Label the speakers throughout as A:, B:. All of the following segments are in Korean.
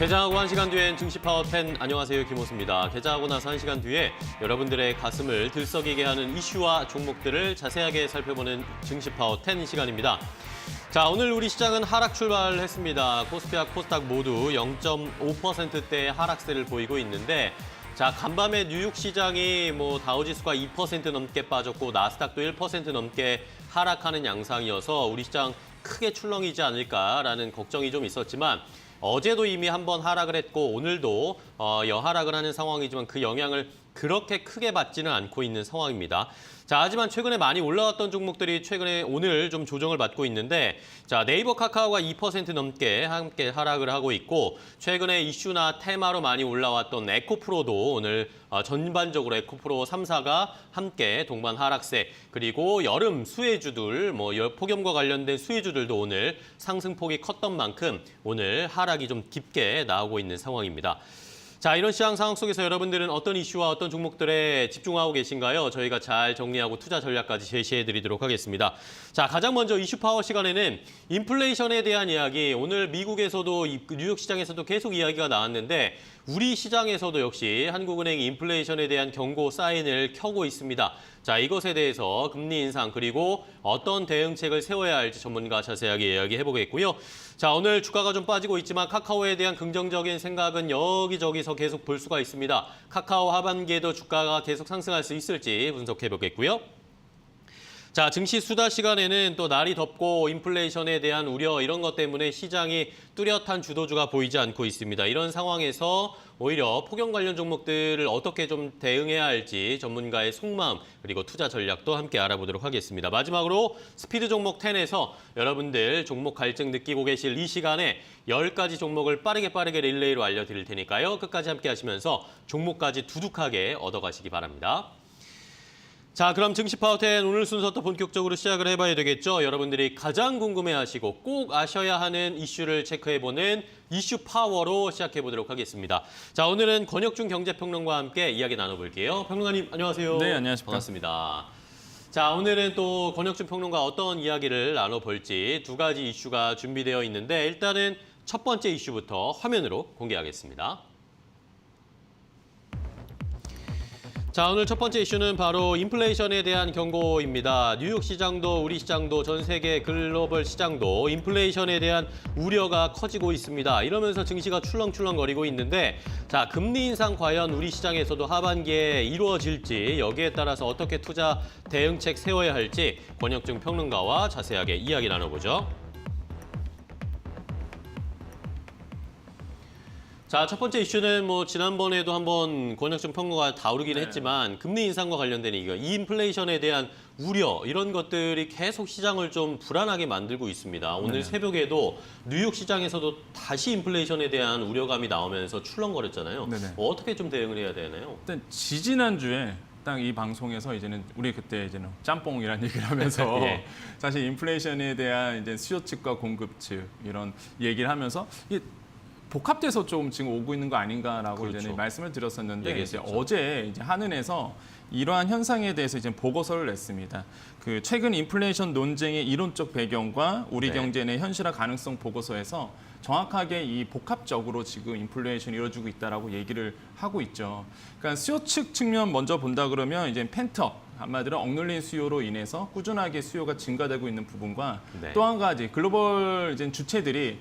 A: 개장하고 1시간 뒤엔 증시 파워10 안녕하세요, 김호수입니다. 개장하고 나서 1시간 뒤에 여러분들의 가슴을 들썩이게 하는 이슈와 종목들을 자세하게 살펴보는 증시 파워10 시간입니다. 자, 오늘 우리 시장은 하락 출발했습니다. 코스피와 코스닥 모두 0.5%대 하락세를 보이고 있는데 자, 간밤에 뉴욕 시장이 다우지수가 2% 넘게 빠졌고 나스닥도 1% 넘게 하락하는 양상이어서 우리 시장 크게 출렁이지 않을까라는 걱정이 좀 있었지만 어제도 이미 한번 하락을 했고 오늘도 여하락을 하는 상황이지만 그 영향을 그렇게 크게 받지는 않고 있는 상황입니다. 자, 하지만 최근에 많이 올라왔던 종목들이 최근에 오늘 좀 조정을 받고 있는데 자, 네이버 카카오가 2% 넘게 함께 하락을 하고 있고 최근에 이슈나 테마로 많이 올라왔던 에코프로도 오늘 전반적으로 에코프로 3사가 함께 동반 하락세 그리고 여름 수혜주들 폭염과 관련된 수혜주들도 오늘 상승폭이 컸던 만큼 오늘 하락이 좀 깊게 나오고 있는 상황입니다. 자, 이런 시장 상황 속에서 여러분들은 어떤 이슈와 어떤 종목들에 집중하고 계신가요? 저희가 잘 정리하고 투자 전략까지 제시해드리도록 하겠습니다. 자, 가장 먼저 이슈 파워 시간에는 인플레이션에 대한 이야기, 오늘 미국에서도 뉴욕 시장에서도 계속 이야기가 나왔는데 우리 시장에서도 역시 한국은행이 인플레이션에 대한 경고 사인을 켜고 있습니다. 자, 이것에 대해서 금리 인상 그리고 어떤 대응책을 세워야 할지 전문가 자세하게 이야기해보겠고요. 자, 오늘 주가가 좀 빠지고 있지만 카카오에 대한 긍정적인 생각은 여기저기서 계속 볼 수가 있습니다. 카카오 하반기에도 주가가 계속 상승할 수 있을지 분석해보겠고요. 자, 증시 수다 시간에는 또 날이 덥고 인플레이션에 대한 우려 이런 것 때문에 시장이 뚜렷한 주도주가 보이지 않고 있습니다. 이런 상황에서 오히려 폭염 관련 종목들을 어떻게 좀 대응해야 할지 전문가의 속마음 그리고 투자 전략도 함께 알아보도록 하겠습니다. 마지막으로 스피드 종목 10에서 여러분들 종목 갈증 느끼고 계실 이 시간에 10가지 종목을 빠르게 릴레이로 알려드릴 테니까요. 끝까지 함께 하시면서 종목까지 두둑하게 얻어가시기 바랍니다. 자, 그럼 증시 파워10 오늘 순서부터 본격적으로 시작을 해봐야 되겠죠. 여러분들이 가장 궁금해하시고 꼭 아셔야 하는 이슈를 체크해보는 이슈 파워로 시작해보도록 하겠습니다. 자, 오늘은 권혁중 경제평론가와 함께 이야기 나눠볼게요. 평론가님, 안녕하세요.
B: 네, 안녕하십니까.
A: 반갑습니다. 자, 오늘은 또 권혁중 평론가 어떤 이야기를 나눠볼지 두 가지 이슈가 준비되어 있는데 일단은 첫 번째 이슈부터 화면으로 공개하겠습니다. 자, 오늘 첫 번째 이슈는 바로 인플레이션에 대한 경고입니다. 뉴욕 시장도 우리 시장도 전 세계 글로벌 시장도 인플레이션에 대한 우려가 커지고 있습니다. 이러면서 증시가 출렁출렁거리고 있는데 자, 금리 인상 과연 우리 시장에서도 하반기에 이루어질지 여기에 따라서 어떻게 투자 대응책 세워야 할지 권혁중 평론가와 자세하게 이야기 나눠보죠. 자, 첫 번째 이슈는 지난번에도 한번 권혁중 평론가가 다루긴 했지만 금리 인상과 관련된 이 인플레이션에 대한 우려 이런 것들이 계속 시장을 좀 불안하게 만들고 있습니다. 오늘 새벽에도 뉴욕 시장에서도 다시 인플레이션에 대한 우려감이 나오면서 출렁거렸잖아요. 어떻게 좀 대응을 해야 되나요?
B: 일단 지지난주에 딱 이 방송에서 우리 그때 짬뽕이라는 얘기를 하면서
A: 예.
B: 사실 인플레이션에 대한 수요 측과 공급 측 이런 얘기를 하면서 복합돼서 좀 지금 오고 있는 거 아닌가라고
A: 그렇죠.
B: 말씀을 드렸었는데
A: 얘기했었죠.
B: 어제 한은에서 이러한 현상에 대해서 보고서를 냈습니다. 그 최근 인플레이션 논쟁의 이론적 배경과 우리 경제 내 현실화 가능성 보고서에서 정확하게 이 복합적으로 지금 인플레이션이 이루어지고 있다라고 얘기를 하고 있죠. 그러니까 수요 측 측면 먼저 본다 그러면 펜트업 한마디로 억눌린 수요로 인해서 꾸준하게 수요가 증가되고 있는 부분과 또 한 가지 글로벌 주체들이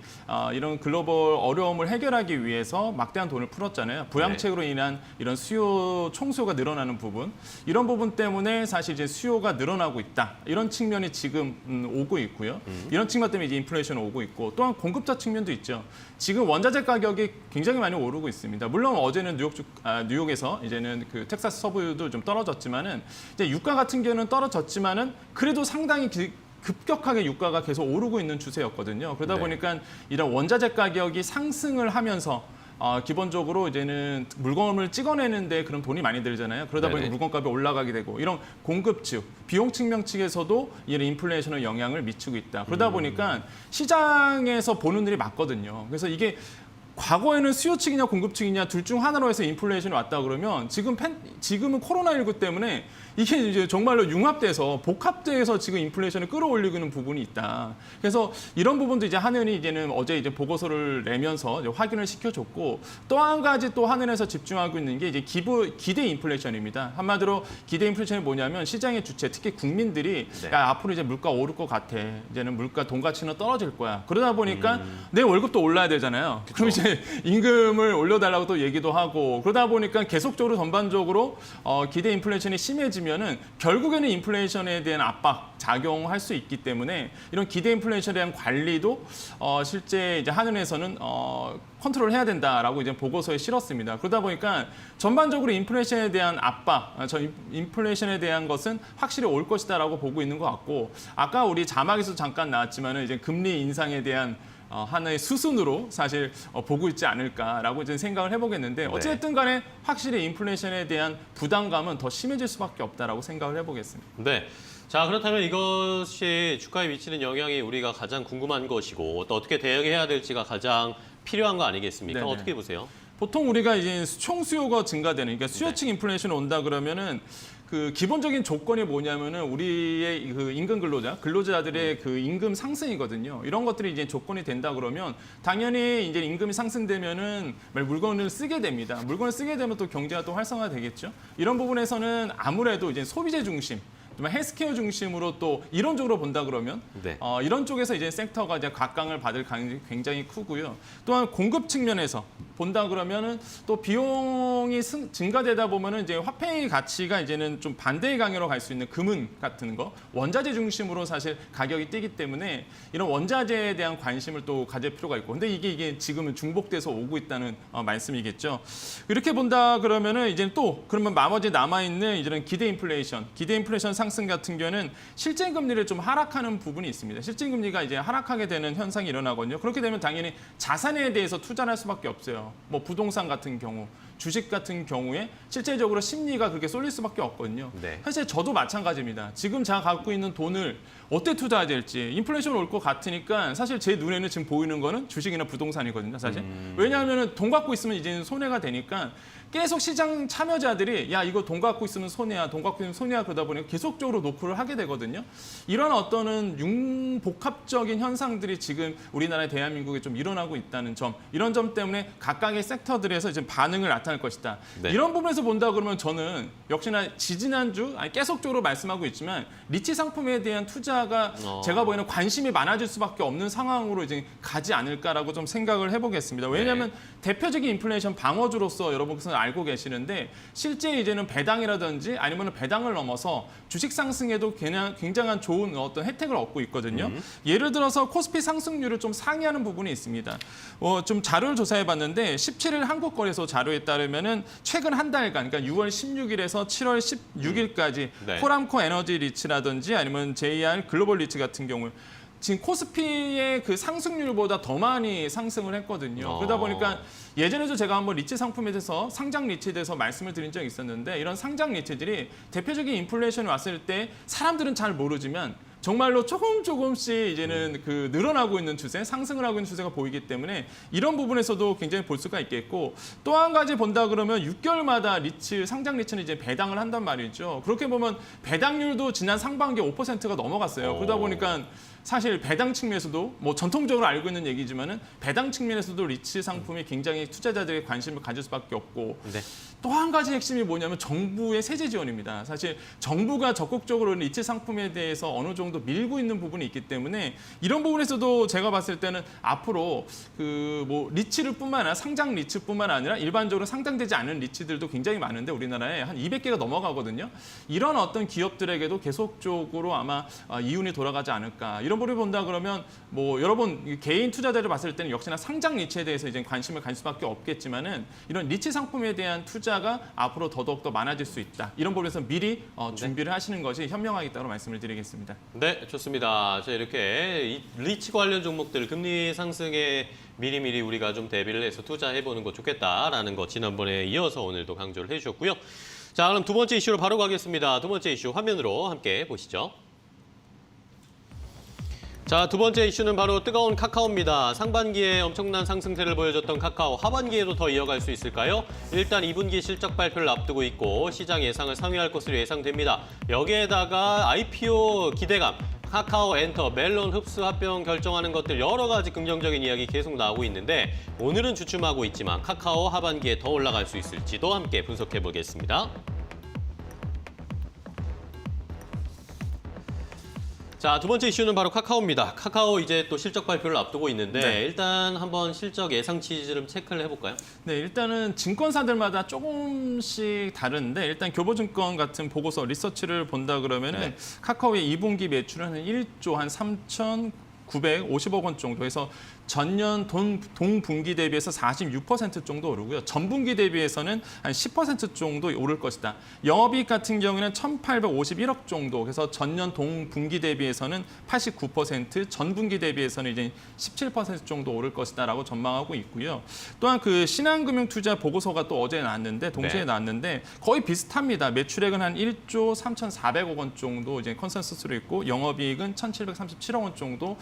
B: 이런 글로벌 어려움을 해결하기 위해서 막대한 돈을 풀었잖아요. 부양책으로 인한 이런 수요 총수요가 늘어나는 부분 이런 부분 때문에 사실 수요가 늘어나고 있다. 이런 측면이 지금 오고 있고요. 이런 측면 때문에 인플레이션이 오고 있고 또한 공급자 측면도 있죠. 지금 원자재 가격이 굉장히 많이 오르고 있습니다. 물론 어제는 뉴욕에서 이제는 그 텍사스 서부도 좀 떨어졌지만은 유가 같은 경우는 떨어졌지만은 그래도 상당히 급격하게 유가가 계속 오르고 있는 추세였거든요. 그러다 보니까 이런 원자재 가격이 상승을 하면서 기본적으로 이제는 물건을 찍어내는데 그런 돈이 많이 들잖아요. 그러다 보니까 물건값이 올라가게 되고 이런 공급 측, 비용 측면 측에서도 이런 인플레이션의 영향을 미치고 있다. 그러다 보니까 시장에서 보는 일이 맞거든요. 그래서 이게 과거에는 수요 측이냐 공급 측이냐 둘 중 하나로 해서 인플레이션이 왔다 그러면 지금은 코로나19 때문에 이게 이제 정말로 융합돼서 복합돼서 지금 인플레이션을 끌어올리는 부분이 있다. 그래서 이런 부분도 이제 한은이 이제는 어제 이제 보고서를 내면서 이제 확인을 시켜줬고 또 한 가지 또 한은에서 집중하고 있는 게 이제 기대 인플레이션입니다. 한마디로 기대 인플레이션이 뭐냐면 시장의 주체, 특히 국민들이
A: 네.
B: 야, 앞으로 이제 물가 오를 것 같아. 이제는 물가 돈 가치는 떨어질 거야. 그러다 보니까 내 월급도 올라야 되잖아요. 그럼 이제 임금을 올려달라고 또 얘기도 하고 그러다 보니까 계속적으로 전반적으로 기대 인플레이션이 심해지면은 결국에는 인플레이션에 대한 압박 작용할 수 있기 때문에 이런 기대 인플레이션에 대한 관리도 실제 이제 한은에서는 컨트롤 해야 된다라고 이제 보고서에 실었습니다. 그러다 보니까 전반적으로 인플레이션에 대한 압박, 인플레이션에 대한 것은 확실히 올 것이다라고 보고 있는 것 같고 아까 우리 자막에서 잠깐 나왔지만은 이제 금리 인상에 대한 하나의 수순으로 사실 보고 있지 않을까라고 이제 생각을 해보겠는데 어쨌든 간에 확실히 인플레이션에 대한 부담감은 더 심해질 수밖에 없다라고 생각을 해보겠습니다.
A: 네. 자, 그렇다면 이것이 주가에 미치는 영향이 우리가 가장 궁금한 것이고 또 어떻게 대응해야 될지가 가장 필요한 거 아니겠습니까?
B: 네네.
A: 어떻게 보세요?
B: 보통 우리가 이제 총 수요가 증가되는, 그러니까 수요층 인플레이션이 온다 그러면은 그 기본적인 조건이 뭐냐면은 우리의 그 임금 근로자들의 그 임금 상승이거든요. 이런 것들이 이제 조건이 된다 그러면 당연히 이제 임금이 상승되면은 물건을 쓰게 됩니다. 물건을 쓰게 되면 또 경제가 또 활성화되겠죠. 이런 부분에서는 아무래도 이제 소비재 중심. 헬스케어 중심으로 또 이론적으로 본다 그러면
A: 네.
B: 이런 쪽에서 이제 섹터가 이제 각광을 받을 가능성이 굉장히 크고요. 또한 공급 측면에서 본다 그러면은 또 비용이 증가되다 보면은 이제 화폐의 가치가 이제는 좀 반대의 강으로 갈 수 있는 금은 같은 거 원자재 중심으로 사실 가격이 뛰기 때문에 이런 원자재에 대한 관심을 또 가질 필요가 있고 근데 이게 지금은 중복돼서 오고 있다는 말씀이겠죠. 이렇게 본다 그러면은 이제 또 그러면 나머지 남아 있는 이런 기대 인플레이션 상승 같은 경우는 실제 금리를 좀 하락하는 부분이 있습니다. 실제 금리가 이제 하락하게 되는 현상이 일어나거든요. 그렇게 되면 당연히 자산에 대해서 투자를 할 수밖에 없어요. 뭐 부동산 같은 경우, 주식 같은 경우에 실제적으로 심리가 그렇게 쏠릴 수밖에 없거든요.
A: 네.
B: 사실 저도 마찬가지입니다. 지금 제가 갖고 있는 돈을 어떻게 투자해야 될지 인플레이션 올 것 같으니까 사실 제 눈에는 지금 보이는 거는 주식이나 부동산이거든요. 사실. 왜냐하면 돈 갖고 있으면 이제는 손해가 되니까 계속 시장 참여자들이 야 이거 돈 갖고 있으면 손해야, 돈 갖고 있으면 손해야 그러다 보니까 계속적으로 노크를 하게 되거든요. 이런 어떤 융복합적인 현상들이 지금 우리나라 대한민국에 좀 일어나고 있다는 점, 이런 점 때문에 각각의 섹터들에서 이제 반응을 나타낼 것이다.
A: 네.
B: 이런 부분에서 본다 그러면 저는 역시나 지지난주 계속적으로 말씀하고 있지만 리치 상품에 대한 투자가 제가 보기에는 관심이 많아질 수밖에 없는 상황으로 이제 가지 않을까라고 좀 생각을 해보겠습니다. 왜냐하면 대표적인 인플레이션 방어주로서 여러분께서 알고 계시는데 실제 이제는 배당이라든지 아니면 배당을 넘어서 주식 상승에도 굉장한 좋은 어떤 혜택을 얻고 있거든요. 예를 들어서 코스피 상승률을 좀 상회하는 부분이 있습니다. 좀 자료를 조사해봤는데 17일 한국거래소 자료에 따르면은 최근 한 달간, 그러니까 6월 16일에서 7월 16일까지
A: 네.
B: 포람코 에너지 리츠라든지 아니면 JR 글로벌 리츠 같은 경우 지금 코스피의 그 상승률보다 더 많이 상승을 했거든요. 그러다 보니까 예전에도 제가 한번 리츠 상품에 대해서 상장 리츠에 대해서 말씀을 드린 적이 있었는데 이런 상장 리츠들이 대표적인 인플레이션이 왔을 때 사람들은 잘 모르지만 정말로 조금씩 이제는 그 늘어나고 있는 추세, 상승을 하고 있는 추세가 보이기 때문에 이런 부분에서도 굉장히 볼 수가 있겠고 또 한 가지 본다 그러면 6개월마다 리츠, 상장 리츠는 이제 배당을 한단 말이죠. 그렇게 보면 배당률도 지난 상반기에 5%가 넘어갔어요. 그러다 보니까 사실 배당 측면에서도 뭐 전통적으로 알고 있는 얘기지만은 배당 측면에서도 리츠 상품이 굉장히 투자자들의 관심을 가질 수밖에 없고
A: 네.
B: 또 한 가지 핵심이 뭐냐면 정부의 세제 지원입니다. 사실 정부가 적극적으로 리츠 상품에 대해서 어느 정도 밀고 있는 부분이 있기 때문에 이런 부분에서도 제가 봤을 때는 앞으로 그 뭐 리츠를 뿐만 아니라 상장 리츠뿐만 아니라 일반적으로 상장되지 않은 리츠들도 굉장히 많은데 우리나라에 한 200개가 넘어가거든요. 이런 어떤 기업들에게도 계속적으로 아마 이윤이 돌아가지 않을까. 이런 부분을 본다 그러면 뭐 여러분 개인 투자자를 봤을 때는 역시나 상장 리츠에 대해서 이제 관심을 가질 수밖에 없겠지만은 이런 리츠 상품에 대한 투자가 앞으로 더더욱 많아질 수 있다. 이런 부분에서 미리 준비를 하시는 것이 현명하겠다고 말씀을 드리겠습니다.
A: 네, 좋습니다. 자, 이렇게 이 리츠 관련 종목들 금리 상승에 미리미리 우리가 좀 대비를 해서 투자해보는 거 좋겠다라는 거 지난번에 이어서 오늘도 강조를 해주셨고요. 자, 그럼 두 번째 이슈로 바로 가겠습니다. 두 번째 이슈 화면으로 함께 보시죠. 자, 두 번째 이슈는 바로 뜨거운 카카오입니다. 상반기에 엄청난 상승세를 보여줬던 카카오, 하반기에도 더 이어갈 수 있을까요? 일단 2분기 실적 발표를 앞두고 있고 시장 예상을 상회할 것으로 예상됩니다. 여기에다가 IPO 기대감, 카카오 엔터, 멜론 흡수 합병 결정하는 것들 여러 가지 긍정적인 이야기 계속 나오고 있는데 오늘은 주춤하고 있지만 카카오 하반기에 더 올라갈 수 있을지도 함께 분석해 보겠습니다. 자, 두 번째 이슈는 바로 카카오입니다. 카카오 이제 또 실적 발표를 앞두고 있는데
B: 네.
A: 일단 한번 실적 예상치 좀 체크를 해볼까요?
B: 네, 일단은 증권사들마다 조금씩 다른데 일단 교보증권 같은 보고서 리서치를 본다 그러면은
A: 네.
B: 카카오의 2분기 매출은 한 1조 한 3,950억 원 정도 해서 전년 동분기 대비해서 46% 정도 오르고요. 전분기 대비해서는 한 10% 정도 오를 것이다. 영업이익 같은 경우에는 1,851억 정도. 그래서 전년 동분기 대비해서는 89%, 전분기 대비해서는 이제 17% 정도 오를 것이다라고 전망하고 있고요. 또한 그 신한금융투자 보고서가 또 어제 나왔는데 동시에
A: 네.
B: 나왔는데 거의 비슷합니다. 매출액은 한 1조 3,400억 원 정도 이제 컨센서스로 있고 영업이익은 1,737억 원 정도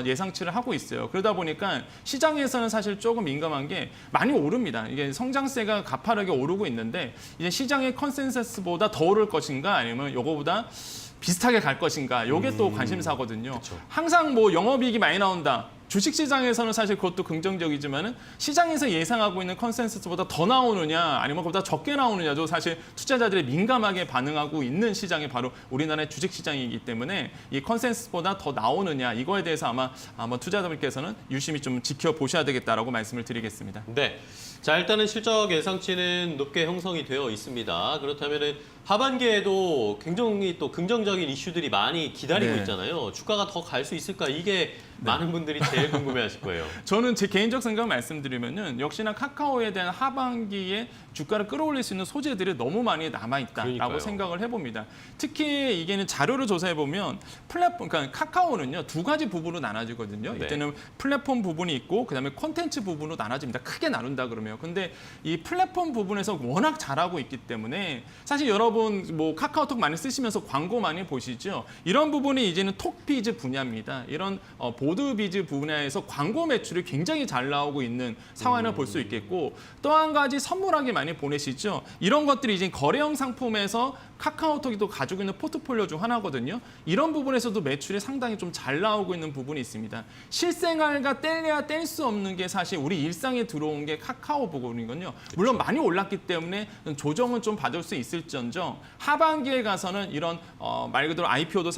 B: 예상치를 하고 있어요. 그러다 보니까 시장에서는 사실 조금 민감한 게 많이 오릅니다. 이게 성장세가 가파르게 오르고 있는데 이제 시장의 컨센서스보다 더 오를 것인가 아니면 요거보다 비슷하게 갈 것인가 요게 또 관심사거든요.
A: 그쵸.
B: 항상 뭐 영업이익이 많이 나온다. 주식시장에서는 사실 그것도 긍정적이지만은 시장에서 예상하고 있는 컨센서스보다 더 나오느냐 아니면 그보다 적게 나오느냐도 사실 투자자들이 민감하게 반응하고 있는 시장이 바로 우리나라의 주식시장이기 때문에 이 컨센서스보다 더 나오느냐 이거에 대해서 아마 투자자분께서는 유심히 좀 지켜보셔야 되겠다라고 말씀을 드리겠습니다.
A: 네. 자, 일단은 실적 예상치는 높게 형성이 되어 있습니다. 그렇다면은 하반기에도 굉장히 또 긍정적인 이슈들이 많이 기다리고
B: 네.
A: 있잖아요. 주가가 더 갈 수 있을까? 이게 많은 분들이 제일 궁금해하실 거예요.
B: 저는 제 개인적 생각을 말씀드리면은 역시나 카카오에 대한 하반기에 주가를 끌어올릴 수 있는 소재들이 너무 많이 남아있다라고
A: 그러니까요.
B: 생각을 해봅니다. 특히 이게는 자료를 조사해 보면 플랫폼, 그러니까 카카오는요 두 가지 부분으로 나눠지거든요.
A: 네.
B: 이때는 플랫폼 부분이 있고 그다음에 콘텐츠 부분으로 나눠집니다. 크게 나눈다 그러면. 근데 이 플랫폼 부분에서 워낙 잘하고 있기 때문에 사실 여러분 뭐 카카오톡 많이 쓰시면서 광고 많이 보시죠. 이런 부분이 이제는 톡비즈 분야입니다. 이런 보드비즈 분야에서 광고 매출이 굉장히 잘 나오고 있는 상황을 볼 수 있겠고 또 한 가지 선물하기 많이 보내시죠. 이런 것들이 이제 거래형 상품에서 카카오톡이 또 가지고 있는 포트폴리오 중 하나거든요. 이런 부분에서도 매출이 상당히 좀 잘 나오고 있는 부분이 있습니다. 실생활과 뗄래야 뗄 수 없는 게 사실 우리 일상에 들어온 게 카카오 부분이거든요. 물론 많이 올랐기 때문에 조정은 좀 받을 수 있을지언정 하반기에 가서는 이런 말 그대로 IPO도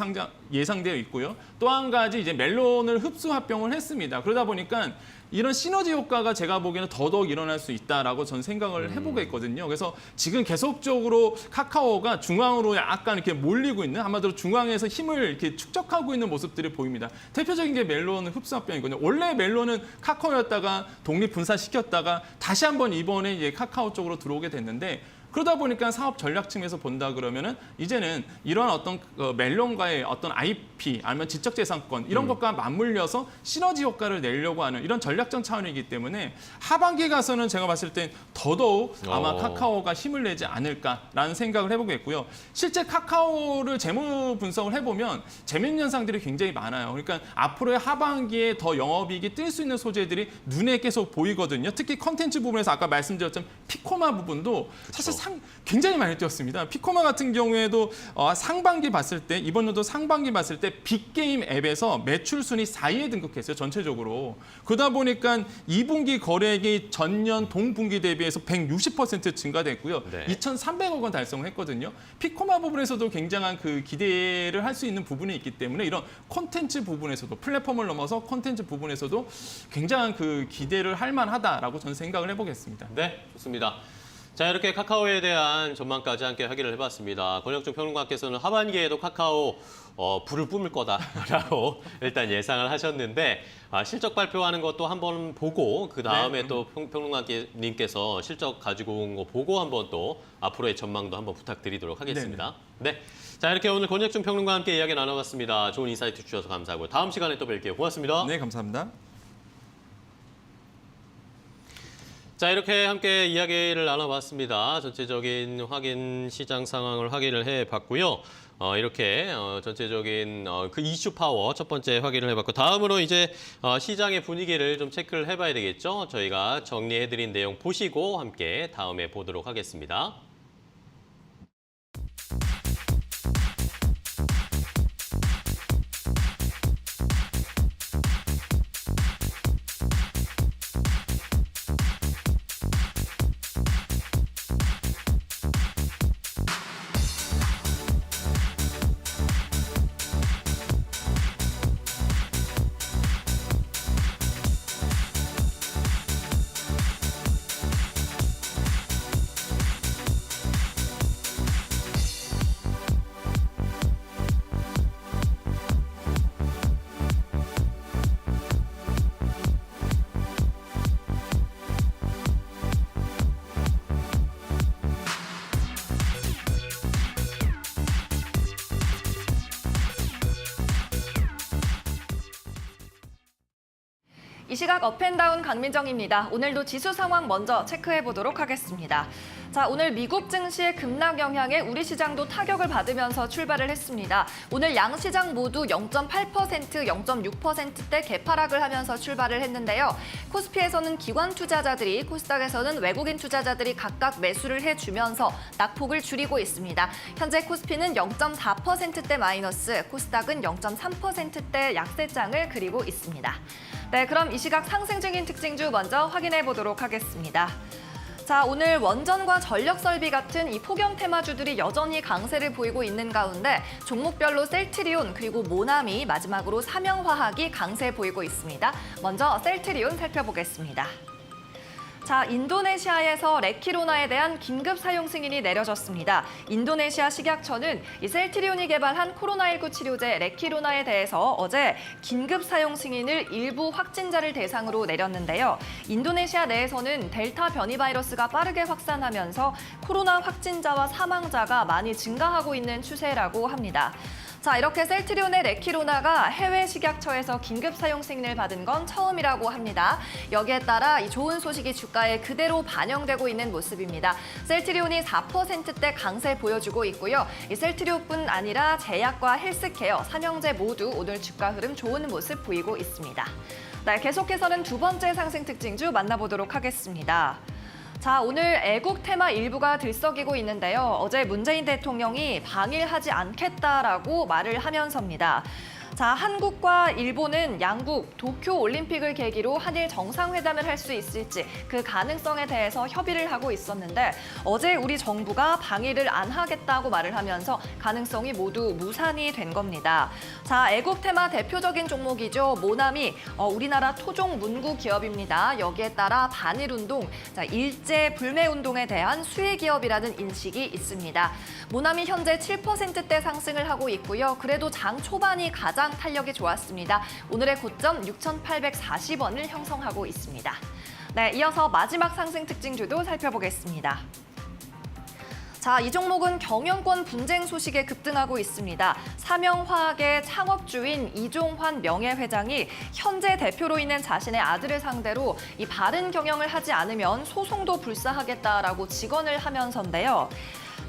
B: 예상되어 있고요. 또 한 가지 이제 멜론을 흡수 합병을 했습니다. 그러다 보니까 이런 시너지 효과가 제가 보기에는 더더욱 일어날 수 있다라고 전 생각을 해보겠거든요. 그래서 지금 계속적으로 카카오가 중앙으로 약간 이렇게 몰리고 있는 한마디로 중앙에서 힘을 이렇게 축적하고 있는 모습들이 보입니다. 대표적인 게 멜론 흡수합병이거든요. 원래 멜론은 카카오였다가 독립 분사시켰다가 다시 한번 이번에 이제 카카오 쪽으로 들어오게 됐는데 그러다 보니까 사업 전략 측면에서 본다 그러면은 이제는 이런 어떤 멜론과의 어떤 IP 아니면 지적재산권 이런 것과 맞물려서 시너지 효과를 내려고 하는 이런 전략적 차원이기 때문에 하반기에 가서는 제가 봤을 땐 더더욱 아마 카카오가 힘을 내지 않을까라는 생각을 해보겠고요. 실제 카카오를 재무 분석을 해보면 재밌는 현상들이 굉장히 많아요. 그러니까 앞으로의 하반기에 더 영업이익이 뜰 수 있는 소재들이 눈에 계속 보이거든요. 특히 컨텐츠 부분에서 아까 말씀드렸던 피코마 부분도 사실 굉장히 많이 뛰었습니다. 피코마 같은 경우에도 상반기 봤을 때 이번 연도 상반기 봤을 때 빅게임 앱에서 매출 순위 4위에 등극했어요. 전체적으로. 그러다 보니까 2분기 거래액이 전년 동분기 대비해서 160% 증가됐고요.
A: 네.
B: 2,300억 원 달성을 했거든요. 피코마 부분에서도 굉장한 그 기대를 할 수 있는 부분이 있기 때문에 이런 콘텐츠 부분에서도 플랫폼을 넘어서 콘텐츠 부분에서도 굉장한 그 기대를 할 만하다라고 저는 생각을 해보겠습니다.
A: 네, 좋습니다. 자, 이렇게 카카오에 대한 전망까지 함께 확인을 해봤습니다. 권혁중 평론가께서는 하반기에도 카카오 불을 뿜을 거다라고 일단 예상을 하셨는데 실적 발표하는 것도 한번 보고 그 다음에
B: 네.
A: 또 평론가님께서 실적 가지고 온 거 보고 한번 또 앞으로의 전망도 한번 부탁드리도록 하겠습니다. 네. 자, 이렇게 오늘 권혁중 평론가와 함께 이야기 나눠봤습니다. 좋은 인사이트 주셔서 감사하고요. 다음 시간에 또 뵐게요. 고맙습니다.
B: 네, 감사합니다.
A: 자, 이렇게 함께 이야기를 나눠봤습니다. 전체적인 시장 상황을 확인을 해봤고요. 이렇게 전체적인 그 이슈 파워 첫 번째 확인을 해봤고 다음으로 이제 시장의 분위기를 좀 체크를 해봐야 되겠죠. 저희가 정리해드린 내용 보시고 함께 다음에 보도록 하겠습니다.
C: 이 시각 업앤다운 강민정입니다. 오늘도 지수 상황 먼저 체크해 보도록 하겠습니다. 자, 오늘 미국 증시의 급락 영향에 우리 시장도 타격을 받으면서 출발을 했습니다. 오늘 양 시장 모두 0.8%, 0.6%대 개파락을 하면서 출발을 했는데요. 코스피에서는 기관 투자자들이, 코스닥에서는 외국인 투자자들이 각각 매수를 해주면서 낙폭을 줄이고 있습니다. 현재 코스피는 0.4%대 마이너스, 코스닥은 0.3%대 약세장을 그리고 있습니다. 네, 그럼 이 시각 상승 중인 특징주 먼저 확인해 보도록 하겠습니다. 자, 오늘 원전과 전력 설비 같은 이 폭염 테마주들이 여전히 강세를 보이고 있는 가운데 종목별로 셀트리온 그리고 모나미 마지막으로 삼영화학이 강세 보이고 있습니다. 먼저 셀트리온 살펴보겠습니다. 자, 인도네시아에서 레키로나에 대한 긴급 사용 승인이 내려졌습니다. 인도네시아 식약처는 이 셀트리온이 개발한 코로나19 치료제 레키로나에 대해서 어제 긴급 사용 승인을 일부 확진자를 대상으로 내렸는데요. 인도네시아 내에서는 델타 변이 바이러스가 빠르게 확산하면서 코로나 확진자와 사망자가 많이 증가하고 있는 추세라고 합니다. 자, 이렇게 셀트리온의 레키로나가 해외 식약처에서 긴급 사용 승인을 받은 건 처음이라고 합니다. 여기에 따라 이 좋은 소식이 주가에 그대로 반영되고 있는 모습입니다. 셀트리온이 4%대 강세 보여주고 있고요. 이 셀트리온뿐 아니라 제약과 헬스케어, 삼형제 모두 오늘 주가 흐름 좋은 모습 보이고 있습니다. 네, 계속해서는 두 번째 상승 특징주 만나보도록 하겠습니다. 자, 오늘 애국 테마 일부가 들썩이고 있는데요. 어제 문재인 대통령이 방일하지 않겠다라고 말을 하면서입니다. 자, 한국과 일본은 양국 도쿄 올림픽을 계기로 한일 정상회담을 할 수 있을지 그 가능성에 대해서 협의를 하고 있었는데 어제 우리 정부가 방일을 안 하겠다고 말을 하면서 가능성이 모두 무산이 된 겁니다. 자, 애국 테마 대표적인 종목이죠. 모나미, 우리나라 토종 문구 기업입니다. 여기에 따라 반일 운동, 자, 일제 불매 운동에 대한 수혜 기업이라는 인식이 있습니다. 모나미 현재 7%대 상승을 하고 있고요. 그래도 장 초반이 가장 탄력이 좋았습니다. 오늘의 고점 6,840원을 형성하고 있습니다. 네, 이어서 마지막 상승 특징주도 살펴보겠습니다. 자, 이 종목은 경영권 분쟁 소식에 급등하고 있습니다. 삼영화학의 창업주인 이종환 명예회장이 현재 대표로 있는 자신의 아들을 상대로 이 바른 경영을 하지 않으면 소송도 불사하겠다라고 직언을 하면서인데요.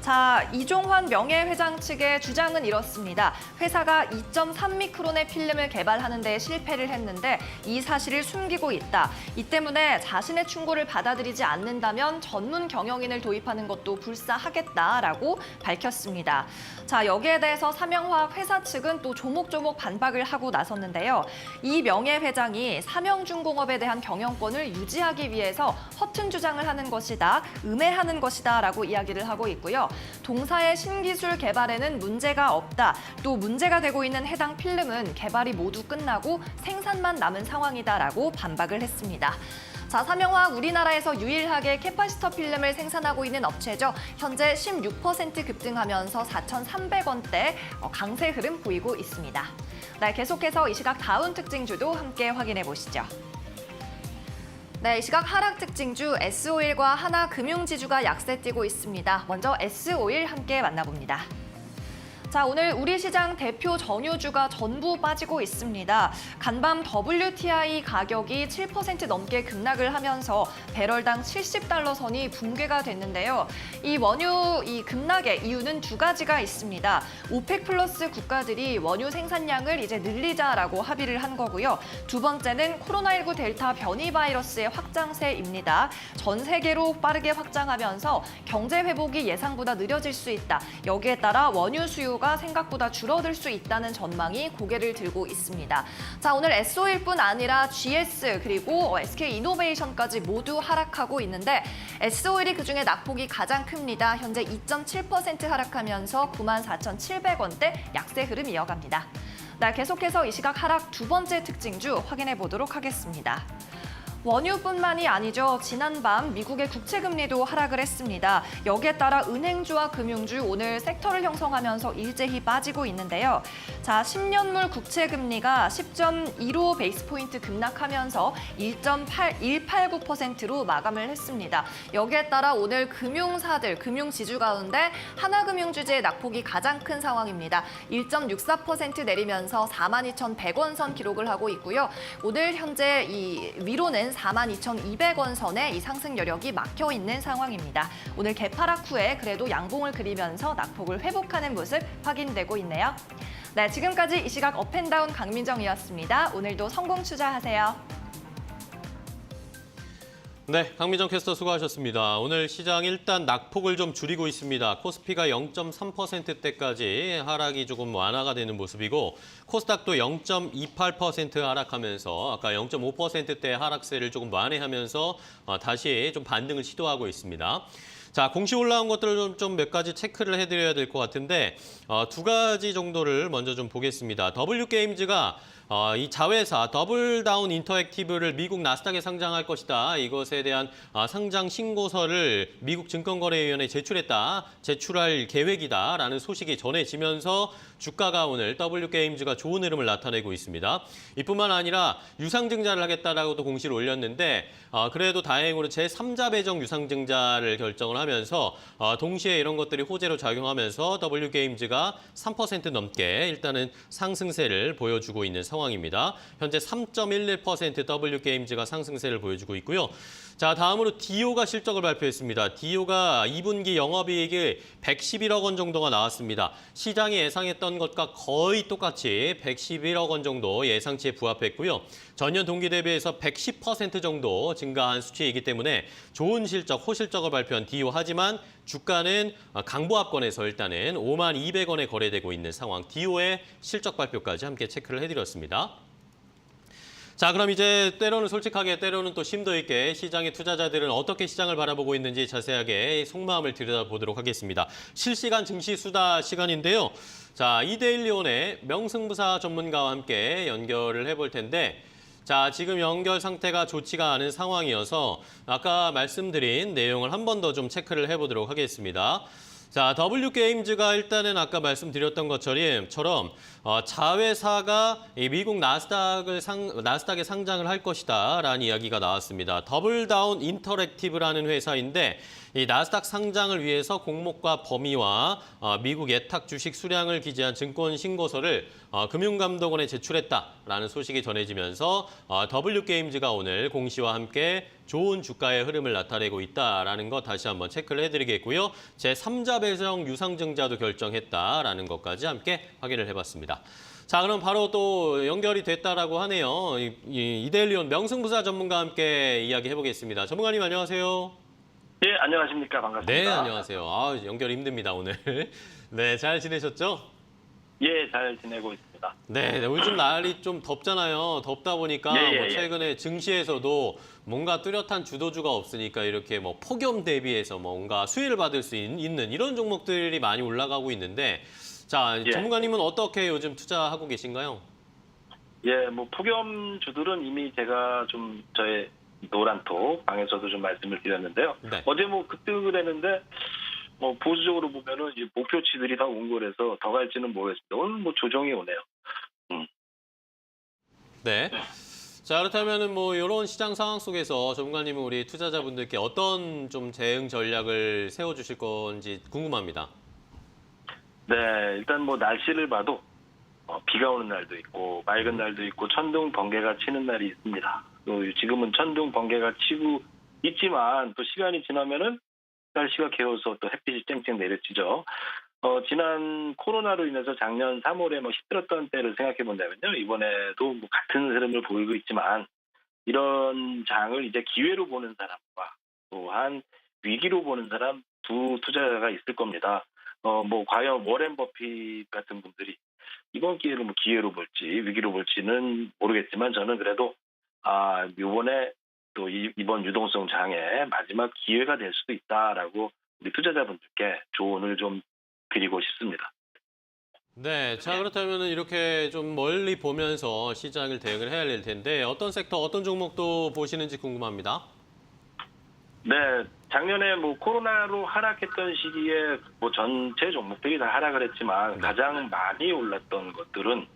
C: 자, 이종환 명예회장 측의 주장은 이렇습니다. 회사가 2.3미크론의 필름을 개발하는 데 실패를 했는데 이 사실을 숨기고 있다. 이 때문에 자신의 충고를 받아들이지 않는다면 전문 경영인을 도입하는 것도 불사하겠다라고 밝혔습니다. 자, 여기에 대해서 삼영화학 회사 측은 또 조목조목 반박을 하고 나섰는데요. 이 명예회장이 삼영중공업에 대한 경영권을 유지하기 위해서 허튼 주장을 하는 것이다, 음해하는 것이다라고 이야기를 하고 있고요. 동사의 신기술 개발에는 문제가 없다. 또 문제가 되고 있는 해당 필름은 개발이 모두 끝나고 생산만 남은 상황이다라고 반박을 했습니다. 자, 삼영화학 우리나라에서 유일하게 캐파시터 필름을 생산하고 있는 업체죠. 현재 16% 급등하면서 4,300원대 강세 흐름 보이고 있습니다. 네, 계속해서 이 시각 다운 특징주도 함께 확인해 보시죠. 네, 이 시각 하락 특징주 S-오일과 하나금융지주가 약세 띄고 있습니다. 먼저 S-오일 함께 만나봅니다. 자, 오늘 우리 시장 대표 정유주가 전부 빠지고 있습니다. 간밤 WTI 가격이 7% 넘게 급락을 하면서 배럴당 70달러 선이 붕괴가 됐는데요. 이 원유 급락의 이유는 두 가지가 있습니다. 오펙 플러스 국가들이 원유 생산량을 이제 늘리자라고 합의를 한 거고요. 두 번째는 코로나19 델타 변이 바이러스의 확장세입니다. 전 세계로 빠르게 확장하면서 경제 회복이 예상보다 느려질 수 있다. 여기에 따라 원유 수요가 생각보다 줄어들 수 있다는 전망이 고개를 들고 있습니다. 자, 오늘 S-OIL뿐 아니라 GS 그리고 SK이노베이션까지 모두 하락하고 있는데 S-OIL이 그중에 낙폭이 가장 큽니다. 현재 2.7% 하락하면서 94,700원대 약세 흐름 이어갑니다. 네, 계속해서 이 시각 하락 두 번째 특징주 확인해 보도록 하겠습니다. 원유뿐만이 아니죠. 지난밤 미국의 국채금리도 하락을 했습니다. 여기에 따라 은행주와 금융주 오늘 섹터를 형성하면서 일제히 빠지고 있는데요. 자, 10년물 국채금리가 10.15 베이스 포인트 급락하면서 1.189%로 마감을 했습니다. 여기에 따라 오늘 금융사들, 금융지주 가운데 하나금융주제의 낙폭이 가장 큰 상황입니다. 1.64% 내리면서 42,100원 선 기록을 하고 있고요. 오늘 현재 이 위로는 42,200원 선에 이 상승 여력이 막혀 있는 상황입니다. 오늘 개파락 후에 그래도 양봉을 그리면서 낙폭을 회복하는 모습 확인되고 있네요. 네, 지금까지 이 시각 업앤다운 강민정이었습니다. 오늘도 성공 투자하세요.
A: 네, 강민정 캐스터 수고하셨습니다. 오늘 시장 일단 낙폭을 좀 줄이고 있습니다. 코스피가 0.3%대까지 하락이 조금 완화가 되는 모습이고 코스닥도 0.28% 하락하면서 아까 0.5%대 하락세를 조금 완화하면서 다시 좀 반등을 시도하고 있습니다. 자, 공시 올라온 것들을 좀 몇 가지 체크를 해드려야 될 것 같은데 두 가지 정도를 먼저 좀 보겠습니다. W게임즈가 이 자회사 더블다운 인터랙티브를 미국 나스닥에 상장할 것이다. 이것에 대한 상장 신고서를 미국 증권거래위원회에 제출할 계획이다라는 소식이 전해지면서 주가가 오늘 W게임즈가 좋은 흐름을 나타내고 있습니다. 이뿐만 아니라 유상증자를 하겠다라고도 공시를 올렸는데 그래도 다행으로 제3자 배정 유상증자를 결정을 하면서 동시에 이런 것들이 호재로 작용하면서 W게임즈가 3% 넘게 일단은 상승세를 보여주고 있는 상황입니다. 현재 3.11% W게임즈가 상승세를 보여주고 있고요. 자, 다음으로 디오가 실적을 발표했습니다. 디오가 2분기 영업이익이 111억 원 정도가 나왔습니다. 시장이 예상했던 것과 거의 똑같이 111억 원 정도 예상치에 부합했고요. 전년 동기 대비해서 110% 정도 증가한 수치이기 때문에 좋은 실적, 호실적을 발표한 디오 하지만 주가는 강보합권에서 일단은 52,200원에 거래되고 있는 상황. 디오의 실적 발표까지 함께 체크를 해드렸습니다. 자, 그럼 이제 때로는 솔직하게 때로는 또 심도 있게 시장의 투자자들은 어떻게 시장을 바라보고 있는지 자세하게 속마음을 들여다보도록 하겠습니다. 실시간 증시 수다 시간인데요. 자, 이데일리온의 명승부사 전문가와 함께 연결을 해볼 텐데 자, 지금 연결 상태가 좋지가 않은 상황이어서 아까 말씀드린 내용을 한 번 더 좀 체크를 해보도록 하겠습니다. 자, W게임즈가 일단은 아까 말씀드렸던 것처럼 자회사가 이 미국 나스닥에 상장을 할 것이다라는 이야기가 나왔습니다. 더블다운 인터랙티브라는 회사인데 이 나스닥 상장을 위해서 공모가 범위와 미국 예탁 주식 수량을 기재한 증권 신고서를 금융감독원에 제출했다라는 소식이 전해지면서 W게임즈가 오늘 공시와 함께 좋은 주가의 흐름을 나타내고 있다라는 것 다시 한번 체크를 해드리겠고요. 제3자 배정 유상증자도 결정했다라는 것까지 함께 확인을 해봤습니다. 자, 그럼 바로 또 연결이 됐다라고 하네요. 이데일리온 명승부사 전문가와 함께 이야기해보겠습니다. 전문가님 안녕하세요.
D: 예, 안녕하십니까. 반갑습니다.
A: 네, 안녕하세요. 연결 힘듭니다, 오늘. 네, 잘 지내셨죠?
D: 예, 잘 지내고 있습니다.
A: 네, 요즘 날이 좀 덥잖아요. 덥다 보니까
D: 예.
A: 최근에 증시에서도 뭔가 뚜렷한 주도주가 없으니까 이렇게 폭염 대비해서 뭔가 수혜를 받을 수 있는 이런 종목들이 많이 올라가고 있는데 자,
D: 예.
A: 전문가님은 어떻게 요즘 투자하고 계신가요?
D: 예, 폭염 주들은 이미 제가 좀 저의 노란톡 방에서도 좀 말씀을 드렸는데요.
A: 네.
D: 어제 급등을 했는데 보수적으로 보면은 이 목표치들이 다 온 거라서 더 갈지는 모르겠습니다. 오늘 조정이 오네요.
A: 네. 자, 그렇다면은 이런 시장 상황 속에서 전문가님은 우리 투자자분들께 어떤 좀 대응 전략을 세워주실 건지 궁금합니다.
D: 네, 일단 뭐 날씨를 봐도 비가 오는 날도 있고 맑은 날도 있고 천둥 번개가 치는 날이 있습니다. 또 지금은 천둥 번개가 치고 있지만 또 시간이 지나면은 날씨가 개어서 또 햇빛이 쨍쨍 내려지죠. 지난 코로나로 인해서 작년 3월에 뭐 힘들었던 때를 생각해 본다면요. 이번에도 뭐 같은 흐름을 보이고 있지만 이런 장을 이제 기회로 보는 사람과 또한 위기로 보는 사람 두 투자자가 있을 겁니다. 뭐 과연 워렌 버핏 같은 분들이 이번 기회를 뭐 기회로 볼지 위기로 볼지는 모르겠지만 저는 그래도 이번에 또 이번 유동성 장의 마지막 기회가 될 수도 있다라고 우리 투자자분들께 조언을 좀 드리고 싶습니다.
A: 네, 자 그렇다면 이렇게 좀 멀리 보면서 시장을 대응을 해야 될 텐데 어떤 섹터, 어떤 종목도 보시는지 궁금합니다.
D: 네, 작년에 뭐 코로나로 하락했던 시기에 뭐 전체 종목들이 다 하락을 했지만 가장 많이 올랐던 것들은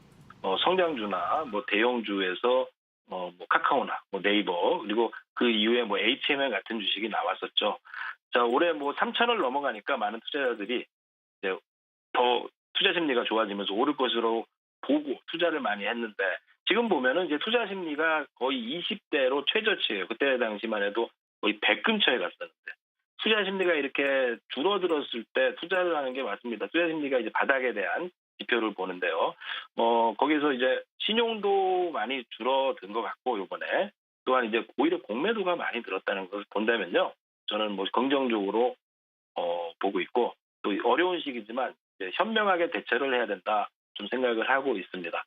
D: 성장주나 뭐 대형주에서 뭐 카카오나 뭐 네이버 그리고 그 이후에 뭐 HMM 같은 주식이 나왔었죠. 자, 올해 뭐 3,000을 넘어가니까 많은 투자자들이 이제 더 투자 심리가 좋아지면서 오를 것으로 보고 투자를 많이 했는데 지금 보면은 이제 투자 심리가 거의 20대로 최저치예요. 그때 당시만 해도 거의 100 근처에 갔었는데 투자 심리가 이렇게 줄어들었을 때 투자를 하는 게 맞습니다. 투자 심리가 이제 바닥에 대한 지표를 보는데요. 거기서 이제 신용도 많이 줄어든 것 같고 이번에 또한 이제 오히려 공매도가 많이 늘었다는 것을 본다면요. 저는 뭐 긍정적으로 보고 있고 또 어려운 시기지만 이제 현명하게 대처를 해야 된다 좀 생각을 하고 있습니다.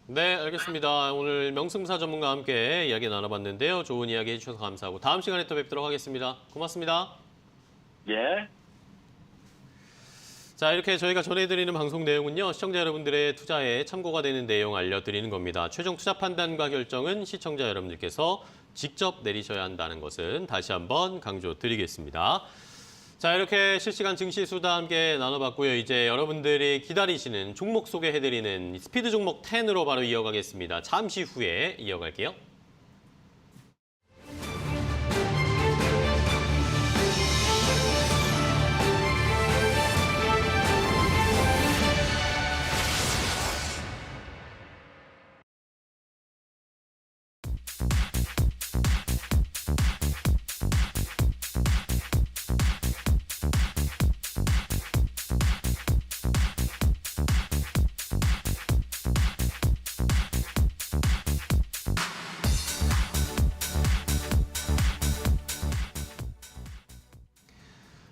A: 네, 알겠습니다. 오늘 명승사 전문가와 함께 이야기 나눠봤는데요. 좋은 이야기 해주셔서 감사하고 다음 시간에 또 뵙도록 하겠습니다. 고맙습니다.
D: 예.
A: 자, 이렇게 저희가 전해드리는 방송 내용은요. 시청자 여러분들의 투자에 참고가 되는 내용 알려드리는 겁니다. 최종 투자 판단과 결정은 시청자 여러분들께서 직접 내리셔야 한다는 것은 다시 한번 강조드리겠습니다. 자, 이렇게 실시간 증시 수다 함께 나눠봤고요. 이제 여러분들이 기다리시는 종목 소개해드리는 스피드 종목 10으로 바로 이어가겠습니다. 잠시 후에 이어갈게요.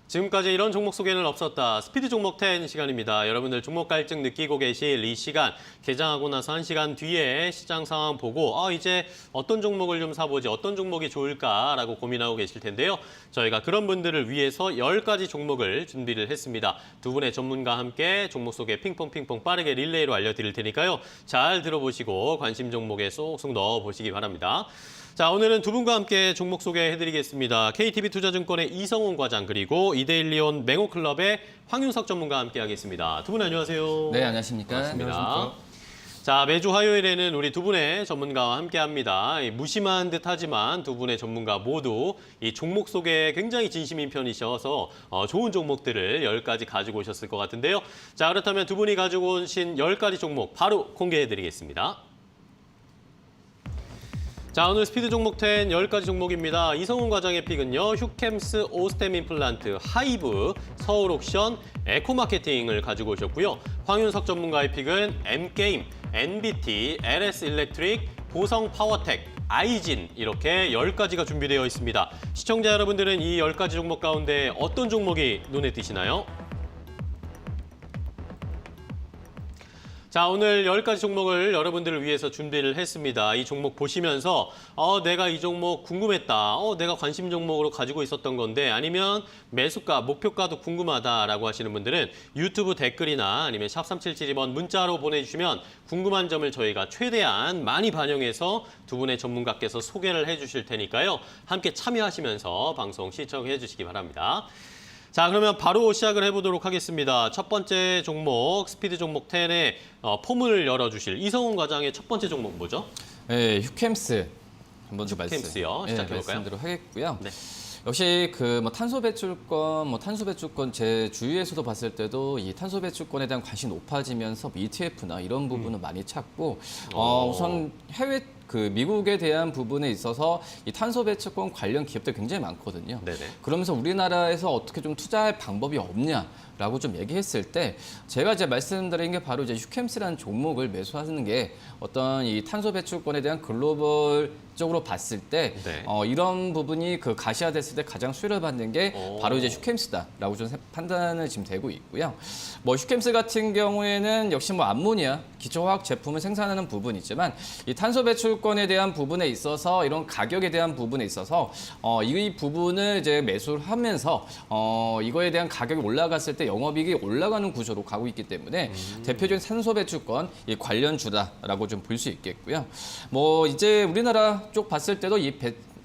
A: 지금까지 이런 종목 소개는 없었다. 스피드 종목 10 시간입니다. 여러분들 종목 갈증 느끼고 계실 이 시간, 개장하고 나서 1시간 뒤에 시장 상황 보고 이제 어떤 종목을 좀 사보지, 어떤 종목이 좋을까라고 고민하고 계실 텐데요. 저희가 그런 분들을 위해서 10가지 종목을 준비를 했습니다. 두 분의 전문가와 함께 종목 소개 핑퐁핑퐁 빠르게 릴레이로 알려드릴 테니까요. 잘 들어보시고 관심 종목에 쏙쏙 넣어보시기 바랍니다. 자, 오늘은 두 분과 함께 종목 소개해드리겠습니다. KTB 투자증권의 이성훈 과장 그리고 이데일리온 맹호클럽의 황윤석 전문가와 함께하겠습니다. 두 분 안녕하세요.
E: 네, 안녕하십니까.
A: 반갑습니다. 자, 매주 화요일에는 우리 두 분의 전문가와 함께합니다. 무심한 듯하지만 두 분의 전문가 모두 이 종목 소개에 굉장히 진심인 편이셔서 좋은 종목들을 10가지 가지고 오셨을 것 같은데요. 자, 그렇다면 두 분이 가지고 오신 10가지 종목 바로 공개해드리겠습니다. 자, 오늘 스피드 종목 10 10가지 종목입니다. 이성훈 과장의 픽은요. 휴캠스 오스템 임플란트, 하이브, 서울옥션, 에코마케팅을 가지고 오셨고요. 황윤석 전문가의 픽은 M게임, NBT, LS 일렉트릭, 보성 파워텍, 아이진 이렇게 10가지가 준비되어 있습니다. 시청자 여러분들은 이 10가지 종목 가운데 어떤 종목이 눈에 띄시나요? 자, 오늘 10가지 종목을 여러분들을 위해서 준비를 했습니다. 이 종목 보시면서 내가 이 종목 궁금했다. 내가 관심 종목으로 가지고 있었던 건데 아니면 매수가, 목표가도 궁금하다라고 하시는 분들은 유튜브 댓글이나 아니면 샵 3772번 문자로 보내주시면 궁금한 점을 저희가 최대한 많이 반영해서 두 분의 전문가께서 소개를 해주실 테니까요. 함께 참여하시면서 방송 시청해 주시기 바랍니다. 자, 그러면 바로 시작을 해보도록 하겠습니다. 첫 번째 종목, 스피드 종목 10의 포문을 열어주실 이성훈 과장의 첫 번째 종목 뭐죠?
E: 네, 휴캠스 한번 더
A: 휴캠스요. 시작해볼까요?
E: 말씀드리도록 하겠고요.
A: 네.
E: 역시 그 뭐 탄소 배출권 제 주위에서도 봤을 때도 이 탄소 배출권에 대한 관심이 높아지면서 ETF나 이런 부분은 많이 찾고 우선 해외 그 미국에 대한 부분에 있어서 이 탄소 배출권 관련 기업들 굉장히 많거든요.
A: 네네.
E: 그러면서 우리나라에서 어떻게 좀 투자할 방법이 없냐라고 좀 얘기했을 때 제가 이제 말씀드린 게 바로 이제 휴캠스라는 종목을 매수하는 게 어떤 이 탄소 배출권에 대한 글로벌적으로 봤을 때
A: 네.
E: 이런 부분이 그 가시화됐을 때 가장 수혜를 받는 게
A: 오.
E: 바로 이제 휴캠스다라고 좀 판단을 지금 되고 있고요. 뭐 휴캠스 같은 경우에는 역시 뭐 암모니아 기초화학 제품을 생산하는 부분이지만 이 탄소 배출권에 대한 부분에 있어서 이런 가격에 대한 부분에 있어서 이 부분을 이제 매수를 하면서 이거에 대한 가격이 올라갔을 때 영업이익이 올라가는 구조로 가고 있기 때문에 대표적인 탄소 배출권 이 관련주다라고 좀 볼 수 있겠고요. 뭐 이제 우리나라 쪽 봤을 때도 이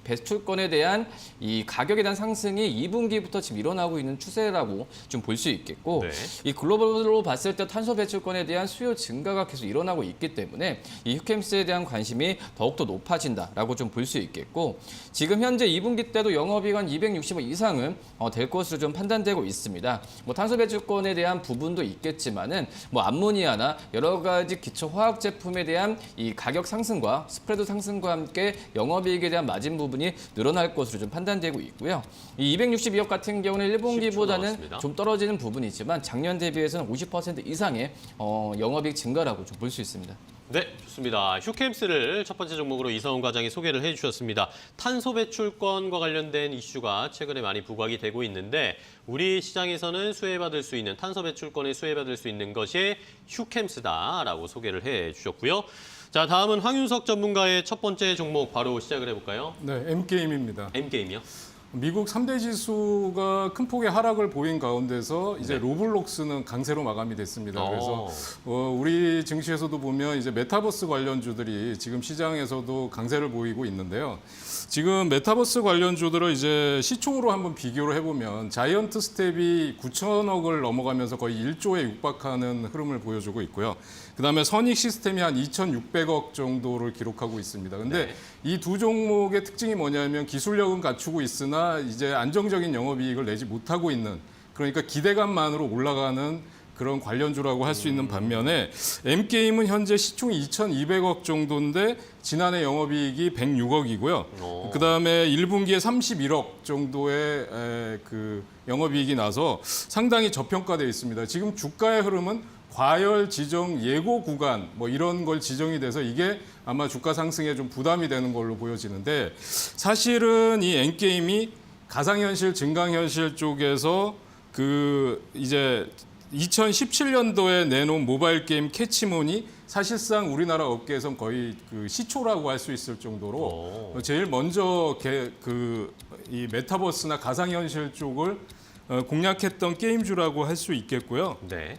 E: 배출권에 대한 이 가격에 대한 상승이 2분기부터 지금 일어나고 있는 추세라고 좀 볼 수 있겠고
A: 네.
E: 이 글로벌로 봤을 때 탄소 배출권에 대한 수요 증가가 계속 일어나고 있기 때문에 이 휴캠스에 대한 관심이 더욱더 높아진다라고 좀 볼 수 있겠고 지금 현재 2분기 때도 영업이익 한 260억 이상은 될 것으로 좀 판단되고 있습니다. 뭐 탄소 배출권에 대한 부분도 있겠지만은 뭐 암모니아나 여러 가지 기초 화학 제품에 대한 이 가격 상승과 스프레드 상승과 함께 영업이익에 대한 마진 부분이 늘어날 것으로 좀 판단되고 있고요. 이 262억 같은 경우는 1분기보다는 좀 떨어지는 부분이지만 작년 대비해서는 50% 이상의 영업이익 증가라고 좀 볼 수 있습니다.
A: 네, 좋습니다. 휴캠스를 첫 번째 종목으로 이성훈 과장이 소개를 해주셨습니다. 탄소 배출권과 관련된 이슈가 최근에 많이 부각이 되고 있는데 우리 시장에서는 수혜받을 수 있는 탄소 배출권에 수혜받을 수 있는 것이 휴캠스다라고 소개를 해주셨고요. 자, 다음은 황윤석 전문가의 첫 번째 종목 바로 시작을 해볼까요?
F: 네, M게임입니다.
A: M게임이요?
F: 미국 3대 지수가 큰 폭의 하락을 보인 가운데서 이제
A: 네.
F: 로블록스는 강세로 마감이 됐습니다. 그래서
A: 오.
F: 우리 증시에서도 보면 이제 메타버스 관련주들이 지금 시장에서도 강세를 보이고 있는데요. 지금 메타버스 관련주들을 이제 시총으로 한번 비교를 해보면 자이언트 스텝이 9천억을 넘어가면서 거의 1조에 육박하는 흐름을 보여주고 있고요. 그다음에 선익 시스템이 한 2,600억 정도를 기록하고 있습니다. 근데
A: 네.
F: 이 두 종목의 특징이 뭐냐면 기술력은 갖추고 있으나 이제 안정적인 영업이익을 내지 못하고 있는 그러니까 기대감만으로 올라가는 그런 관련주라고 할 수 있는 반면에 M게임은 현재 시총이 2,200억 정도인데 지난해 영업이익이 106억이고요. 그다음에 1분기에 31억 정도의 그 영업이익이 나서 상당히 저평가되어 있습니다. 지금 주가의 흐름은 과열 지정 예고 구간 뭐 이런 걸 지정이 돼서 이게 아마 주가 상승에 좀 부담이 되는 걸로 보여지는데 사실은 이 N게임이 가상현실, 증강현실 쪽에서 그 이제 2017년도에 내놓은 모바일 게임 캐치몬이 사실상 우리나라 업계에선 거의 그 시초라고 할 수 있을 정도로 제일 먼저 이 메타버스나 가상현실 쪽을 공략했던 게임주라고 할 수 있겠고요.
A: 네.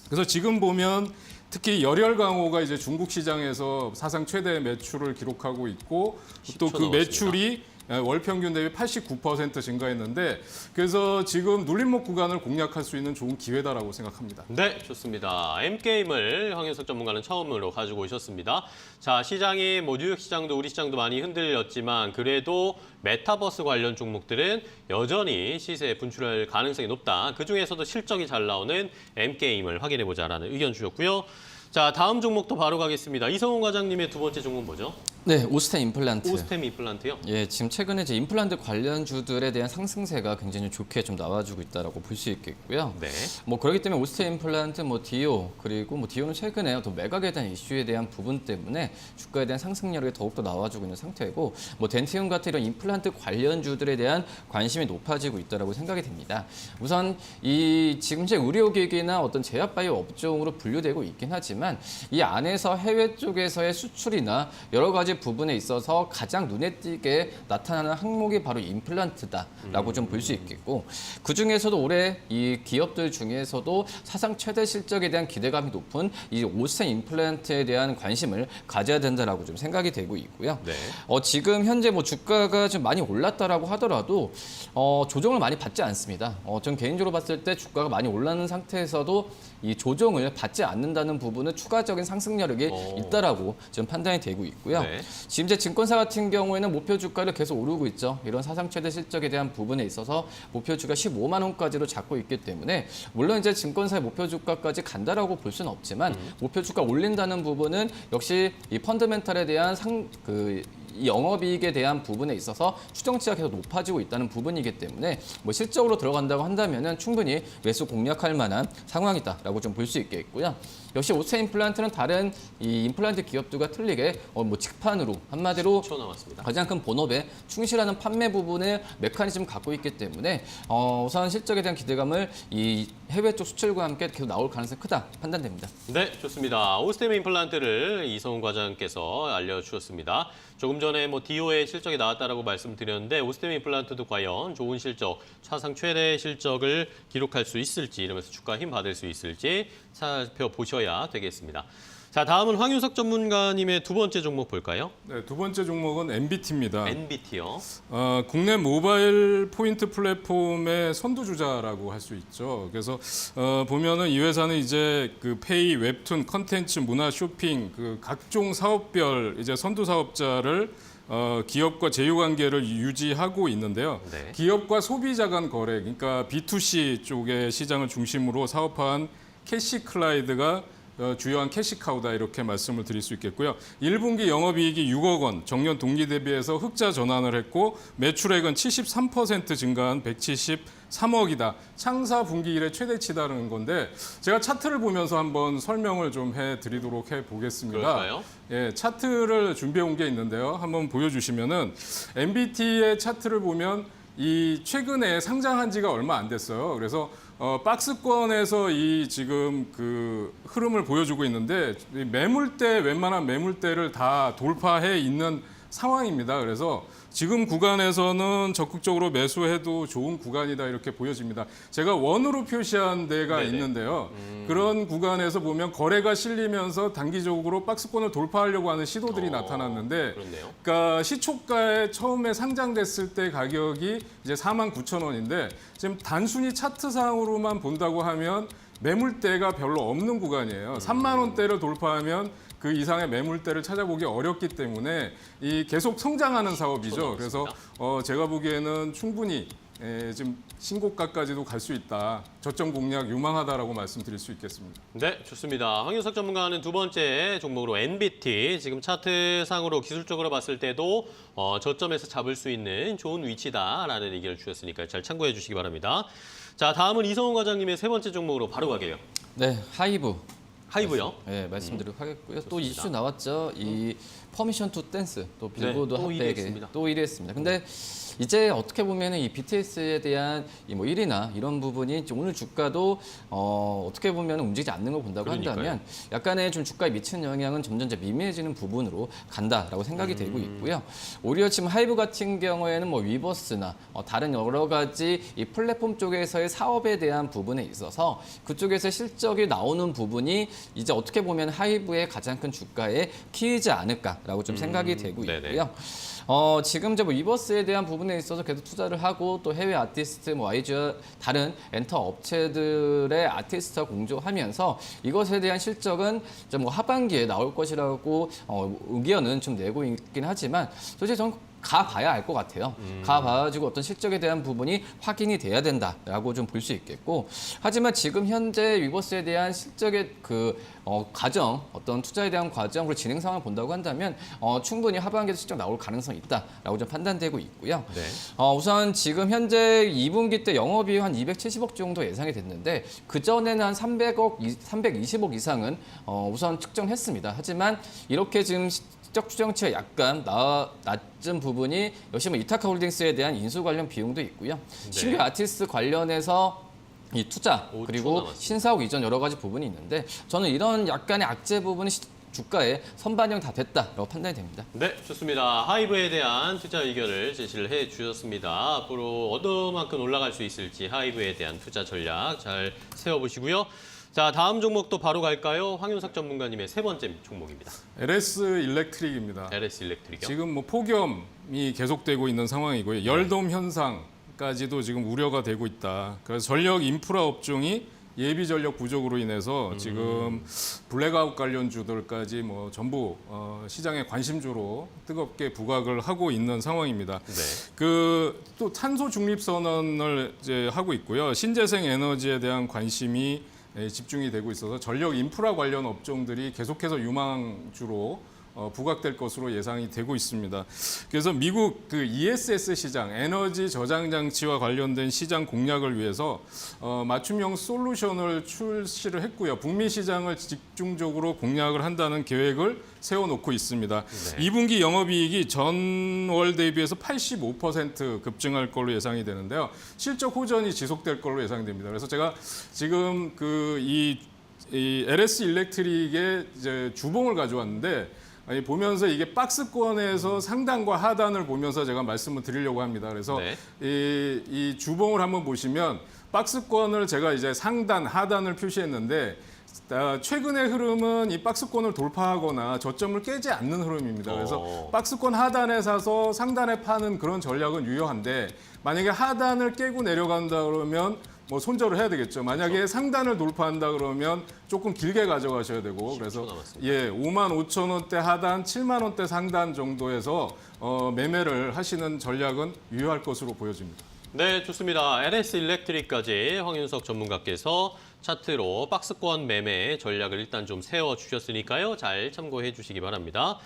F: 그래서 지금 보면 특히 열혈 강호가 이제 중국 시장에서 사상 최대 매출을 기록하고 있고 또 그 매출이 월 평균 대비 89% 증가했는데 그래서 지금 눌림목 구간을 공략할 수 있는 좋은 기회다라고 생각합니다.
A: 네, 좋습니다. M게임을 황윤석 전문가는 처음으로 가지고 오셨습니다. 자, 시장이 뭐 뉴욕 시장도 우리 시장도 많이 흔들렸지만 그래도 메타버스 관련 종목들은 여전히 시세에 분출할 가능성이 높다. 그중에서도 실적이 잘 나오는 M게임을 확인해보자라는 의견 주셨고요. 자, 다음 종목도 바로 가겠습니다. 이성훈 과장님의 두 번째 종목은 뭐죠?
E: 네, 오스템 임플란트.
A: 오스템 임플란트요?
E: 예, 지금 최근에 이제 임플란트 관련주들에 대한 상승세가 굉장히 좋게 좀 나와주고 있다라고 볼 수 있겠고요.
A: 네.
E: 뭐 그렇기 때문에 오스템 임플란트, 뭐 디오 그리고 뭐 디오는 최근에 또 매각에 대한 이슈에 대한 부분 때문에 주가에 대한 상승률이 더욱더 나와주고 있는 상태고, 뭐 덴티움 같은 이런 임플란트 관련주들에 대한 관심이 높아지고 있다라고 생각이 됩니다. 우선 이 지금 제 의료기기나 어떤 제약바이오 업종으로 분류되고 있긴 하지만 이 안에서 해외 쪽에서의 수출이나 여러 가지 부분에 있어서 가장 눈에 띄게 나타나는 항목이 바로 임플란트다라고 좀 볼 수 있겠고, 그 중에서도 올해 이 기업들 중에서도 사상 최대 실적에 대한 기대감이 높은 이 오스템 임플란트에 대한 관심을 가져야 된다라고 좀 생각이 되고 있고요.
A: 네.
E: 지금 현재 뭐 주가가 좀 많이 올랐다라고 하더라도 조정을 많이 받지 않습니다. 전 개인적으로 봤을 때 주가가 많이 올라는 상태에서도 이 조정을 받지 않는다는 부분은 추가적인 상승 여력이 있다라고 지금 판단이 되고 있고요.
A: 네.
E: 지금 이제 증권사 같은 경우에는 목표 주가를 계속 오르고 있죠. 이런 사상 최대 실적에 대한 부분에 있어서 목표 주가 15만 원까지로 잡고 있기 때문에 물론 이제 증권사의 목표 주가까지 간다라고 볼 수는 없지만 목표 주가 올린다는 부분은 역시 이 펀더멘탈에 대한 이 영업이익에 대한 부분에 있어서 추정치가 계속 높아지고 있다는 부분이기 때문에 뭐 실적으로 들어간다고 한다면은 충분히 매수 공략할 만한 상황이다라고 좀 볼 수 있겠고요. 역시 오스테 임플란트는 다른 이 임플란트 기업들과 틀리게 뭐 직판으로 한마디로
A: 10초 남았습니다.
E: 가장 큰 본업에 충실하는 판매 부분의 메커니즘을 갖고 있기 때문에 우선 실적에 대한 기대감을 이 해외 쪽 수출과 함께 계속 나올 가능성이 크다 판단됩니다.
A: 네, 좋습니다. 오스템 임플란트를 이성훈 과장께서 알려주셨습니다. 조금 전에 뭐 디오의 실적이 나왔다라고 말씀드렸는데 오스템 임플란트도 과연 좋은 실적, 사상 최대 실적을 기록할 수 있을지 이러면서 주가 힘 받을 수 있을지 살펴보셔야 되겠습니다. 자, 다음은 황윤석 전문가님의 두 번째 종목 볼까요?
F: 네, 두 번째 종목은 NBT입니다.
A: NBT요.
F: 국내 모바일 포인트 플랫폼의 선두주자라고 할 수 있죠. 그래서 보면은 이 회사는 이제 그 페이, 웹툰, 컨텐츠, 문화, 쇼핑 그 각종 사업별 이제 선두 사업자를 기업과 제휴 관계를 유지하고 있는데요.
A: 네.
F: 기업과 소비자 간 거래, 그러니까 B2C 쪽의 시장을 중심으로 사업한 캐시클라이드가 주요한 캐시카우다 이렇게 말씀을 드릴 수 있겠고요. 1분기 영업이익이 6억 원, 정년 동기 대비해서 흑자 전환을 했고 매출액은 73% 증가한 173억이다. 창사 분기 이래 최대치다는 건데 제가 차트를 보면서 한번 설명을 좀 해드리도록 해보겠습니다.
A: 그럴까요?
F: 예, 차트를 준비해 온 게 있는데요. 한번 보여주시면은 MBT의 차트를 보면 이 최근에 상장한 지가 얼마 안 됐어요. 그래서 박스권에서 이 지금 그 흐름을 보여주고 있는데 매물대 웬만한 매물대를 다 돌파해 있는 상황입니다. 그래서 지금 구간에서는 적극적으로 매수해도 좋은 구간이다 이렇게 보여집니다. 제가 원으로 표시한 데가
A: 네네.
F: 있는데요. 그런 구간에서 보면 거래가 실리면서 단기적으로 박스권을 돌파하려고 하는 시도들이 나타났는데
A: 그렇네요.
F: 그러니까 시초가에 처음에 상장됐을 때 가격이 이제 49,000원인데 지금 단순히 차트상으로만 본다고 하면 매물대가 별로 없는 구간이에요. 3만 원대를 돌파하면 그 이상의 매물대를 찾아보기 어렵기 때문에 이 계속 성장하는 사업이죠. 그래서 제가 보기에는 충분히 지금 신고가까지도 갈 수 있다. 저점 공략 유망하다라고 말씀드릴 수 있겠습니다.
A: 네, 좋습니다. 황윤석 전문가는 두 번째 종목으로 NBT, 지금 차트상으로 기술적으로 봤을 때도 저점에서 잡을 수 있는 좋은 위치다라는 의견을 주셨으니까 잘 참고해 주시기 바랍니다. 자, 다음은 이성훈 과장님의 세 번째 종목으로 바로 가게요.
E: 네, 하이브.
A: 하이브요.
E: 네, 말씀드리도록 하겠고요. 또
A: 좋습니다.
E: 이슈 나왔죠. 이 퍼미션 투 댄스, 또 빌보드
A: 네, 또 1위
E: 핫백에
A: 했습니다.
E: 또 1위 했습니다. 근데 이제 어떻게 보면은 이 BTS에 대한 이 뭐 1위나 이런 부분이 이제 오늘 주가도 어떻게 보면 움직이지 않는 걸 본다고
A: 그러니까요.
E: 한다면 약간의 좀 주가에 미치는 영향은 점점 이제 미미해지는 부분으로 간다라고 생각이 되고 있고요. 오히려 지금 하이브 같은 경우에는 뭐 위버스나 다른 여러 가지 이 플랫폼 쪽에서의 사업에 대한 부분에 있어서 그쪽에서 실적이 나오는 부분이 이제 어떻게 보면 하이브의 가장 큰 주가의 키이지 않을까라고 좀 생각이 되고
A: 네네.
E: 있고요. 지금 이제 뭐 위버스에 대한 부분에 있어서 계속 투자를 하고 또 해외 아티스트, 뭐 YG와 다른 엔터 업체들의 아티스트와 공조하면서 이것에 대한 실적은 이제 뭐 하반기에 나올 것이라고 의견은 좀 내고 있긴 하지만 솔직히 저는 가봐야 알 것 같아요. 가봐가지고 어떤 실적에 대한 부분이 확인이 돼야 된다라고 좀 볼 수 있겠고 하지만 지금 현재 위버스에 대한 실적의 그 과정, 어떤 투자에 대한 과정, 그리고 진행 상황을 본다고 한다면 충분히 하반기에도 실적 나올 가능성이 있다라고 좀 판단되고 있고요.
A: 네.
E: 우선 지금 현재 2분기 때 영업이익 한 270억 정도 예상이 됐는데 그 전에는 한 320억 이상은 우선 측정했습니다. 하지만 이렇게 지금 실적 추정치가 약간 낮은 부분이 역시 뭐 이타카 홀딩스에 대한 인수 관련 비용도 있고요. 신규 아티스트 관련해서 이 투자
A: 5초
E: 그리고
A: 남았습니다.
E: 신사옥 이전 여러 가지 부분이 있는데 저는 이런 약간의 악재 부분이 주가에 선반영 다 됐다라고 판단이 됩니다.
A: 네, 좋습니다. 하이브에 대한 투자 의견을 제시를 해 주셨습니다. 앞으로 어느만큼 올라갈 수 있을지 하이브에 대한 투자 전략 잘 세워보시고요. 자, 다음 종목도 바로 갈까요? 황윤석 전문가님의 세 번째 종목입니다.
F: LS 일렉트릭입니다.
A: LS 일렉트릭이요.
F: 지금 뭐 폭염이 계속되고 있는 상황이고요. 열돔 현상까지도 지금 우려가 되고 있다. 그래서 전력 인프라 업종이 예비 전력 부족으로 인해서 지금 블랙아웃 관련주들까지 뭐 전부 시장의 관심주로 뜨겁게 부각을 하고 있는 상황입니다.
A: 네.
F: 그 또 탄소 중립 선언을 이제 하고 있고요. 신재생 에너지에 대한 관심이 집중이 되고 있어서 전력 인프라 관련 업종들이 계속해서 유망주로 부각될 것으로 예상이 되고 있습니다. 그래서 미국 그 ESS 시장, 에너지 저장 장치와 관련된 시장 공략을 위해서 맞춤형 솔루션을 출시를 했고요. 북미 시장을 집중적으로 공략을 한다는 계획을 세워놓고 있습니다.
A: 네.
F: 2분기 영업이익이 전월 대비해서 85% 급증할 걸로 예상이 되는데요. 실적 호전이 지속될 걸로 예상됩니다. 그래서 제가 지금 이 LS 일렉트릭의 이제 주봉을 가져왔는데 아니, 보면서 이게 박스권에서 상단과 하단을 보면서 제가 말씀을 드리려고 합니다. 그래서
A: 네.
F: 이 주봉을 한번 보시면 박스권을 제가 이제 상단, 하단을 표시했는데 최근의 흐름은 이 박스권을 돌파하거나 저점을 깨지 않는 흐름입니다. 그래서 박스권 하단에 사서 상단에 파는 그런 전략은 유효한데 만약에 하단을 깨고 내려간다 그러면 뭐 손절을 해야 되겠죠. 만약에 상단을 돌파한다 그러면 조금 길게 가져가셔야 되고 그래서
A: 10초 남았습니다.
F: 예, 55,000원대 하단, 70,000원대 상단 정도에서 매매를 하시는 전략은 유효할 것으로 보여집니다.
A: 네, 좋습니다. LS 일렉트릭까지 황윤석 전문가께서 차트로 박스권 매매 전략을 일단 좀 세워주셨으니까요. 잘 참고해 주시기 바랍니다.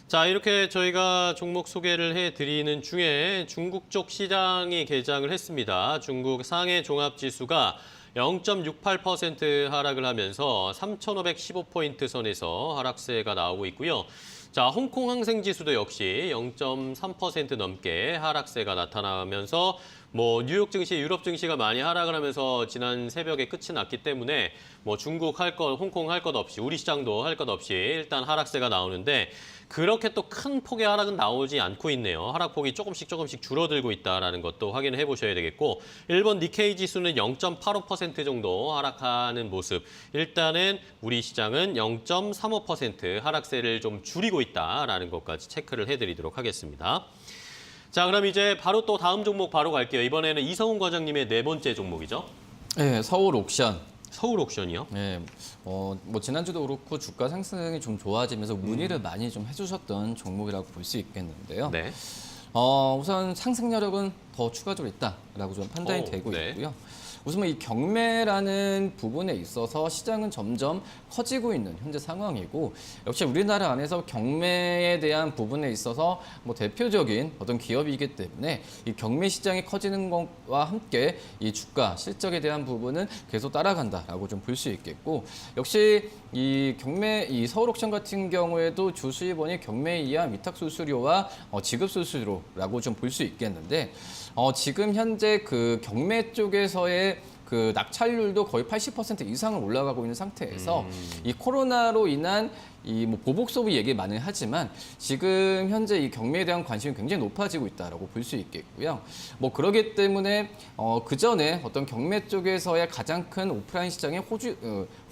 A: 자, 이렇게 저희가 종목 소개를 해드리는 중에 중국 쪽 시장이 개장을 했습니다. 중국 상해 종합지수가 0.68% 하락을 하면서 3,515포인트 선에서 하락세가 나오고 있고요. 자, 홍콩 항생지수도 역시 0.3% 넘게 하락세가 나타나면서 뭐 뉴욕 증시, 유럽 증시가 많이 하락을 하면서 지난 새벽에 끝이 났기 때문에 뭐 중국 할 것, 홍콩 할 것 없이 우리 시장도 할 것 없이 일단 하락세가 나오는데 그렇게 또 큰 폭의 하락은 나오지 않고 있네요. 하락폭이 조금씩 줄어들고 있다는 것도 확인을 해보셔야 되겠고 일본 니케이 지수는 0.85% 정도 하락하는 모습. 일단은 우리 시장은 0.35% 하락세를 좀 줄이고 있다는 것까지 체크를 해드리도록 하겠습니다. 자, 그럼 이제 바로 또 다음 종목 바로 갈게요. 이번에는 이성훈 과장님의 네 번째 종목이죠.
E: 네, 서울 옥션.
A: 서울 옥션이요?
E: 네, 뭐 지난주도 그렇고 주가 상승이 좀 좋아지면서 문의를 많이 좀 해주셨던 종목이라고 볼 수 있겠는데요.
A: 네.
E: 우선 상승력은 더 추가적으로 있다라고 좀 판단이 되고
A: 네.
E: 있고요. 우선 이 경매라는 부분에 있어서 시장은 점점 커지고 있는 현재 상황이고 역시 우리나라 안에서 경매에 대한 부분에 있어서 뭐 대표적인 어떤 기업이기 때문에 이 경매 시장이 커지는 것과 함께 이 주가 실적에 대한 부분은 계속 따라간다라고 좀 볼 수 있겠고 역시 이 서울 옥션 같은 경우에도 주 수입원이 경매에 의한 위탁 수수료와 지급 수수료라고 좀 볼 수 있겠는데 지금 현재 그 경매 쪽에서의 그 낙찰률도 거의 80% 이상을 올라가고 있는 상태에서 이 코로나로 인한 이 뭐 보복 소비 얘기 많이 하지만 지금 현재 이 경매에 대한 관심이 굉장히 높아지고 있다라고 볼 수 있겠고요. 뭐 그러기 때문에 그 전에 어떤 경매 쪽에서의 가장 큰 오프라인 시장이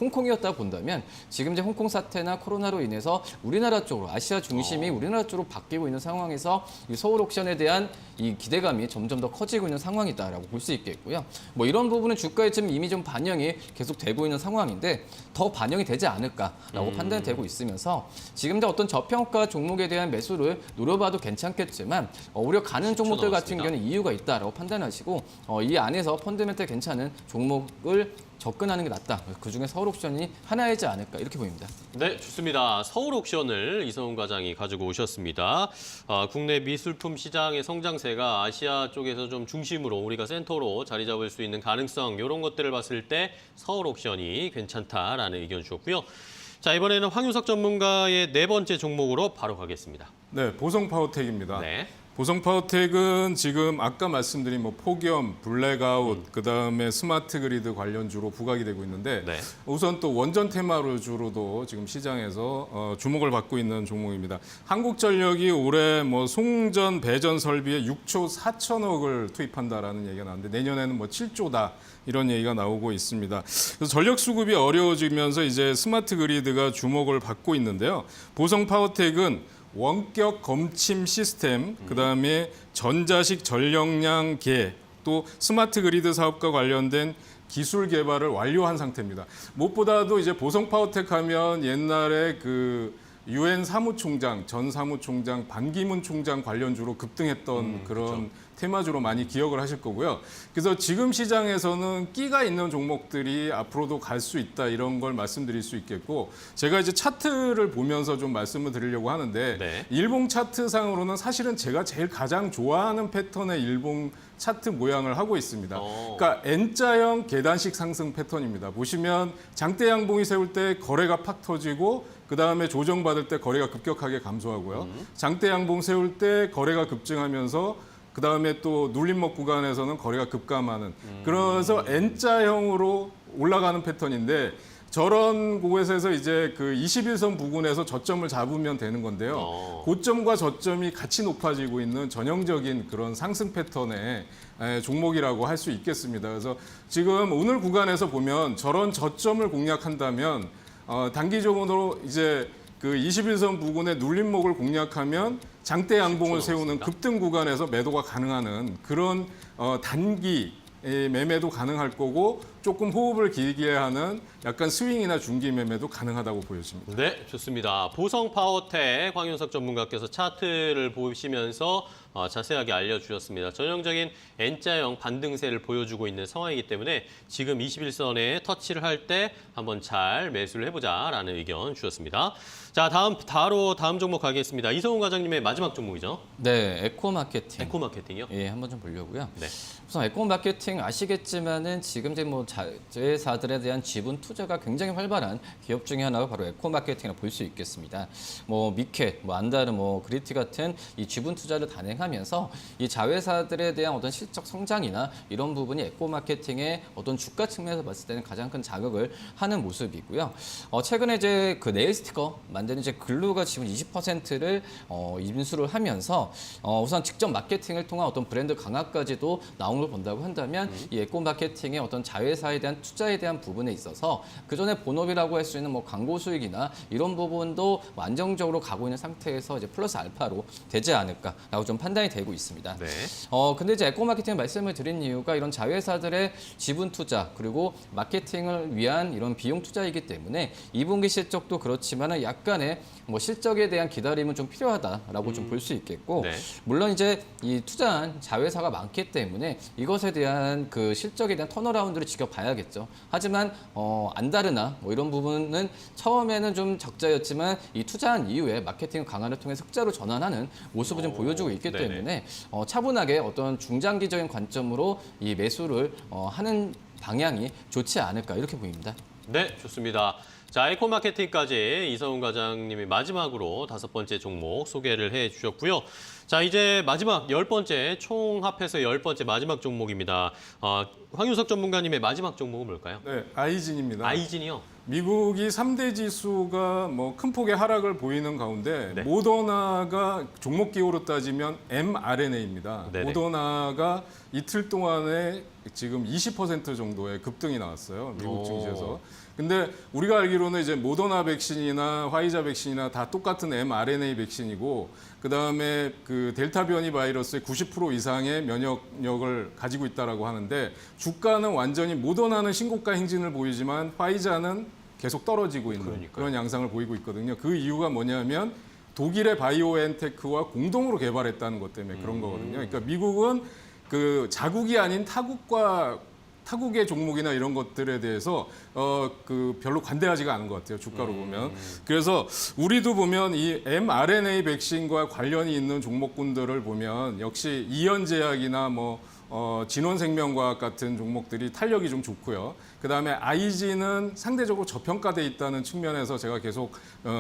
E: 홍콩이었다 본다면 지금 이제 홍콩 사태나 코로나로 인해서 우리나라 쪽으로 아시아 중심이 우리나라 쪽으로 바뀌고 있는 상황에서 이 서울 옥션에 대한 이 기대감이 점점 더 커지고 있는 상황이다라고 볼 수 있겠고요. 뭐 이런 부분은 주가에 지금 이미 좀 반영이 계속 되고 있는 상황인데 더 반영이 되지 않을까라고 판단되고 있으면서 지금 어떤 저평가 종목에 대한 매수를 노려봐도 괜찮겠지만 오히려 가는 종목들 같은 경우는 이유가 있다라고 판단하시고 이 안에서 펀더멘털 괜찮은 종목을 접근하는 게 낫다. 그중에 서울 옥션이 하나이지 않을까 이렇게 보입니다.
A: 네, 좋습니다. 서울 옥션을 이성훈 과장이 가지고 오셨습니다. 국내 미술품 시장의 성장세가 아시아 쪽에서 좀 중심으로 우리가 센터로 자리 잡을 수 있는 가능성 이런 것들을 봤을 때 서울 옥션이 괜찮다라는 의견 주셨고요. 자, 이번에는 황윤석 전문가의 네 번째 종목으로 바로 가겠습니다.
F: 네, 보성파워텍입니다.
A: 네.
F: 보성파워텍은 지금 아까 말씀드린 뭐 폭염, 블랙아웃, 그다음에 스마트 그리드 관련주로 부각이 되고 있는데
A: 네.
F: 우선 또 원전 테마주로도 지금 시장에서 주목을 받고 있는 종목입니다. 한국전력이 올해 뭐 송전 배전 설비에 6조 4천억을 투입한다라는 얘기가 나왔는데 내년에는 뭐 7조다. 이런 얘기가 나오고 있습니다. 그래서 전력 수급이 어려워지면서 이제 스마트 그리드가 주목을 받고 있는데요. 보성파워텍은 원격 검침 시스템, 그다음에 전자식 전력량 계, 또 스마트 그리드 사업과 관련된 기술 개발을 완료한 상태입니다. 무엇보다도 이제 보성 파워텍 하면 옛날에 그 UN 사무총장, 전 사무총장 반기문 총장 관련주로 급등했던 그런
A: 그렇죠.
F: 테마주로 많이 기억을 하실 거고요. 그래서 지금 시장에서는 끼가 있는 종목들이 앞으로도 갈 수 있다 이런 걸 말씀드릴 수 있겠고, 제가 이제 차트를 보면서 좀 말씀을 드리려고 하는데
A: 네.
F: 일봉 차트상으로는 사실은 제가 제일 가장 좋아하는 패턴의 일봉 차트 모양을 하고 있습니다. 그러니까 N자형 계단식 상승 패턴입니다. 보시면 장대 양봉이 세울 때 거래가 팍 터지고 그 다음에 조정받을 때 거래가 급격하게 감소하고요. 장대 양봉 세울 때 거래가 급증하면서 그 다음에 또 눌림목 구간에서는 거래가 급감하는. 그래서 N자형으로 올라가는 패턴인데 저런 곳에서 이제 그 21선 부근에서 저점을 잡으면 되는 건데요. 고점과 저점이 같이 높아지고 있는 전형적인 그런 상승 패턴의 종목이라고 할 수 있겠습니다. 그래서 지금 오늘 구간에서 보면 저런 저점을 공략한다면 단기적으로 이제 그 21선 부근의 눌림목을 공략하면 장대 양봉을 세우는 급등 구간에서 매도가 가능한 그런 단기 매매도 가능할 거고 조금 호흡을 길게 하는 약간 스윙이나 중기 매매도 가능하다고 보여집니다.
A: 네, 좋습니다. 보성 파워텍 황윤석 전문가께서 차트를 보시면서 자세하게 알려주셨습니다. 전형적인 N자형 반등세를 보여주고 있는 상황이기 때문에 지금 21선에 터치를 할 때 한번 잘 매수를 해보자라는 의견 주셨습니다. 자, 다음 종목 가겠습니다. 이성훈 과장님의 마지막 종목이죠.
E: 네, 에코마케팅.
A: 에코마케팅이요?
E: 예, 한번 좀 보려고요.
A: 네.
E: 우선 에코마케팅 아시겠지만은 지금 이제 뭐 자회사들에 대한 지분 투자가 굉장히 활발한 기업 중에 하나가 바로 에코마케팅이라고 볼 수 있겠습니다. 뭐 미켓, 뭐 안다르, 뭐 그리티 같은 이 지분 투자를 단행하면서 이 자회사들에 대한 어떤 실적 성장이나 이런 부분이 에코마케팅의 어떤 주가 측면에서 봤을 때는 가장 큰 자극을 하는 모습이고요. 최근에 이제 그 네일 스티커 만드는 이제 글루가 지금 20%를 인수를 하면서 우선 직접 마케팅을 통한 어떤 브랜드 강화까지도 나온 걸 본다고 한다면 이 에코 마케팅의 어떤 자회사에 대한 투자에 대한 부분에 있어서 그 전에 본업이라고 할 수 있는 뭐 광고 수익이나 이런 부분도 안정적으로 가고 있는 상태에서 이제 플러스 알파로 되지 않을까라고 좀 판단이 되고 있습니다.
A: 네.
E: 근데 이제 에코 마케팅 말씀을 드린 이유가 이런 자회사들의 지분 투자 그리고 마케팅을 위한 이런 비용 투자이기 때문에 2분기 실적도 그렇지만은 약간의 뭐 실적에 대한 기다림은 좀 필요하다라고 좀 볼 수 있겠고,
A: 네.
E: 물론 이제 이 투자한 자회사가 많기 때문에 이것에 대한 그 실적에 대한 턴어라운드를 지켜봐야겠죠. 하지만 안다르나 뭐 이런 부분은 처음에는 좀 적자였지만 이 투자한 이후에 마케팅 강화를 통해 흑자로 전환하는 모습을 좀 보여주고 있기
A: 네네.
E: 때문에 차분하게 어떤 중장기적인 관점으로 이 매수를 하는 방향이 좋지 않을까 이렇게 보입니다.
A: 네, 좋습니다. 자, 에코마케팅까지 이성훈 과장님이 마지막으로 5번째 종목 소개를 해주셨고요. 자, 이제 마지막 10번째, 총 합해서 10번째 마지막 종목입니다. 황윤석 전문가님의 마지막 종목은 뭘까요?
F: 네, 아이진입니다.
A: 아이진이요?
F: 미국이 3대 지수가 뭐 큰 폭의 하락을 보이는 가운데
A: 네.
F: 모더나가 종목 기호로 따지면 mRNA입니다.
A: 네네.
F: 모더나가 이틀 동안에 지금 20% 정도의 급등이 나왔어요. 미국
A: 오.
F: 증시에서. 근데 우리가 알기로는 이제 모더나 백신이나 화이자 백신이나 다 똑같은 mRNA 백신이고 그다음에 그 델타 변이 바이러스의 90% 이상의 면역력을 가지고 있다라고 하는데 주가는 완전히 모더나는 신고가 행진을 보이지만 화이자는 계속 떨어지고 있는
A: 그러니까요.
F: 그런 양상을 보이고 있거든요. 그 이유가 뭐냐면 독일의 바이오엔테크와 공동으로 개발했다는 것 때문에 그런 거거든요. 그러니까 미국은 그 자국이 아닌 타국의 종목이나 이런 것들에 대해서 그 별로 관대하지가 않은 것 같아요. 주가로 보면. 그래서 우리도 보면 이 mRNA 백신과 관련이 있는 종목군들을 보면 역시 이현제약이나 뭐 진원생명과학 같은 종목들이 탄력이 좀 좋고요. 그다음에 아이진은 상대적으로 저평가돼 있다는 측면에서 제가 계속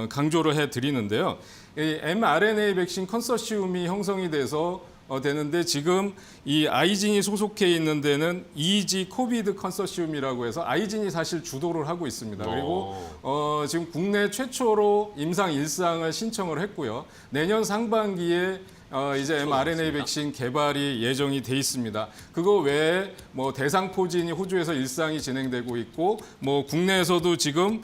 F: 강조를 해드리는데요. 이 mRNA 백신 컨소시엄이 형성이 돼서 되는데 지금 이 아이진이 소속해 있는 데는 EG 코비드 컨소시엄이라고 해서 아이진이 사실 주도를 하고 있습니다. 그리고 지금 국내 최초로 임상 1상을 신청을 했고요. 내년 상반기에 이제 mRNA 백신 개발이 예정이 돼 있습니다. 그거 외에 뭐 대상포진이 호주에서 1상이 진행되고 있고 뭐 국내에서도 지금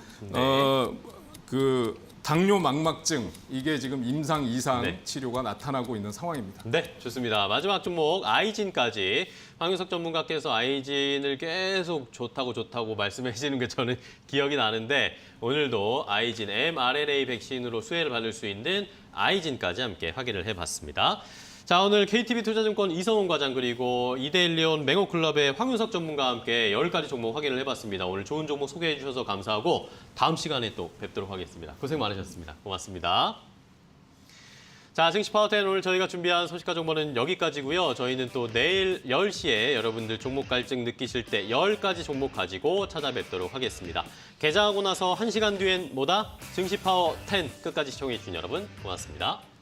F: 그 당뇨 망막증 이게 지금 임상 이상
A: 네.
F: 치료가 나타나고 있는 상황입니다.
A: 네, 좋습니다. 마지막 종목 아이진까지 황윤석 전문가께서 아이진을 계속 좋다고 말씀해 주시는 게 저는 기억이 나는데 오늘도 아이진 mRNA 백신으로 수혜를 받을 수 있는 아이진까지 함께 확인을 해봤습니다. 자, 오늘 KTB투자증권 이성훈 과장 그리고 이데일리온 맹호클럽의 황윤석 전문가와 함께 10가지 종목 확인을 해봤습니다. 오늘 좋은 종목 소개해 주셔서 감사하고 다음 시간에 또 뵙도록 하겠습니다. 고생 많으셨습니다. 고맙습니다. 자, 증시 파워텐 오늘 저희가 준비한 소식과 정보는 여기까지고요. 저희는 또 내일 10시에 여러분들 종목 갈증 느끼실 때 10가지 종목 가지고 찾아뵙도록 하겠습니다. 개장하고 나서 1시간 뒤엔 뭐다? 증시 파워10 끝까지 시청해 주신 여러분 고맙습니다.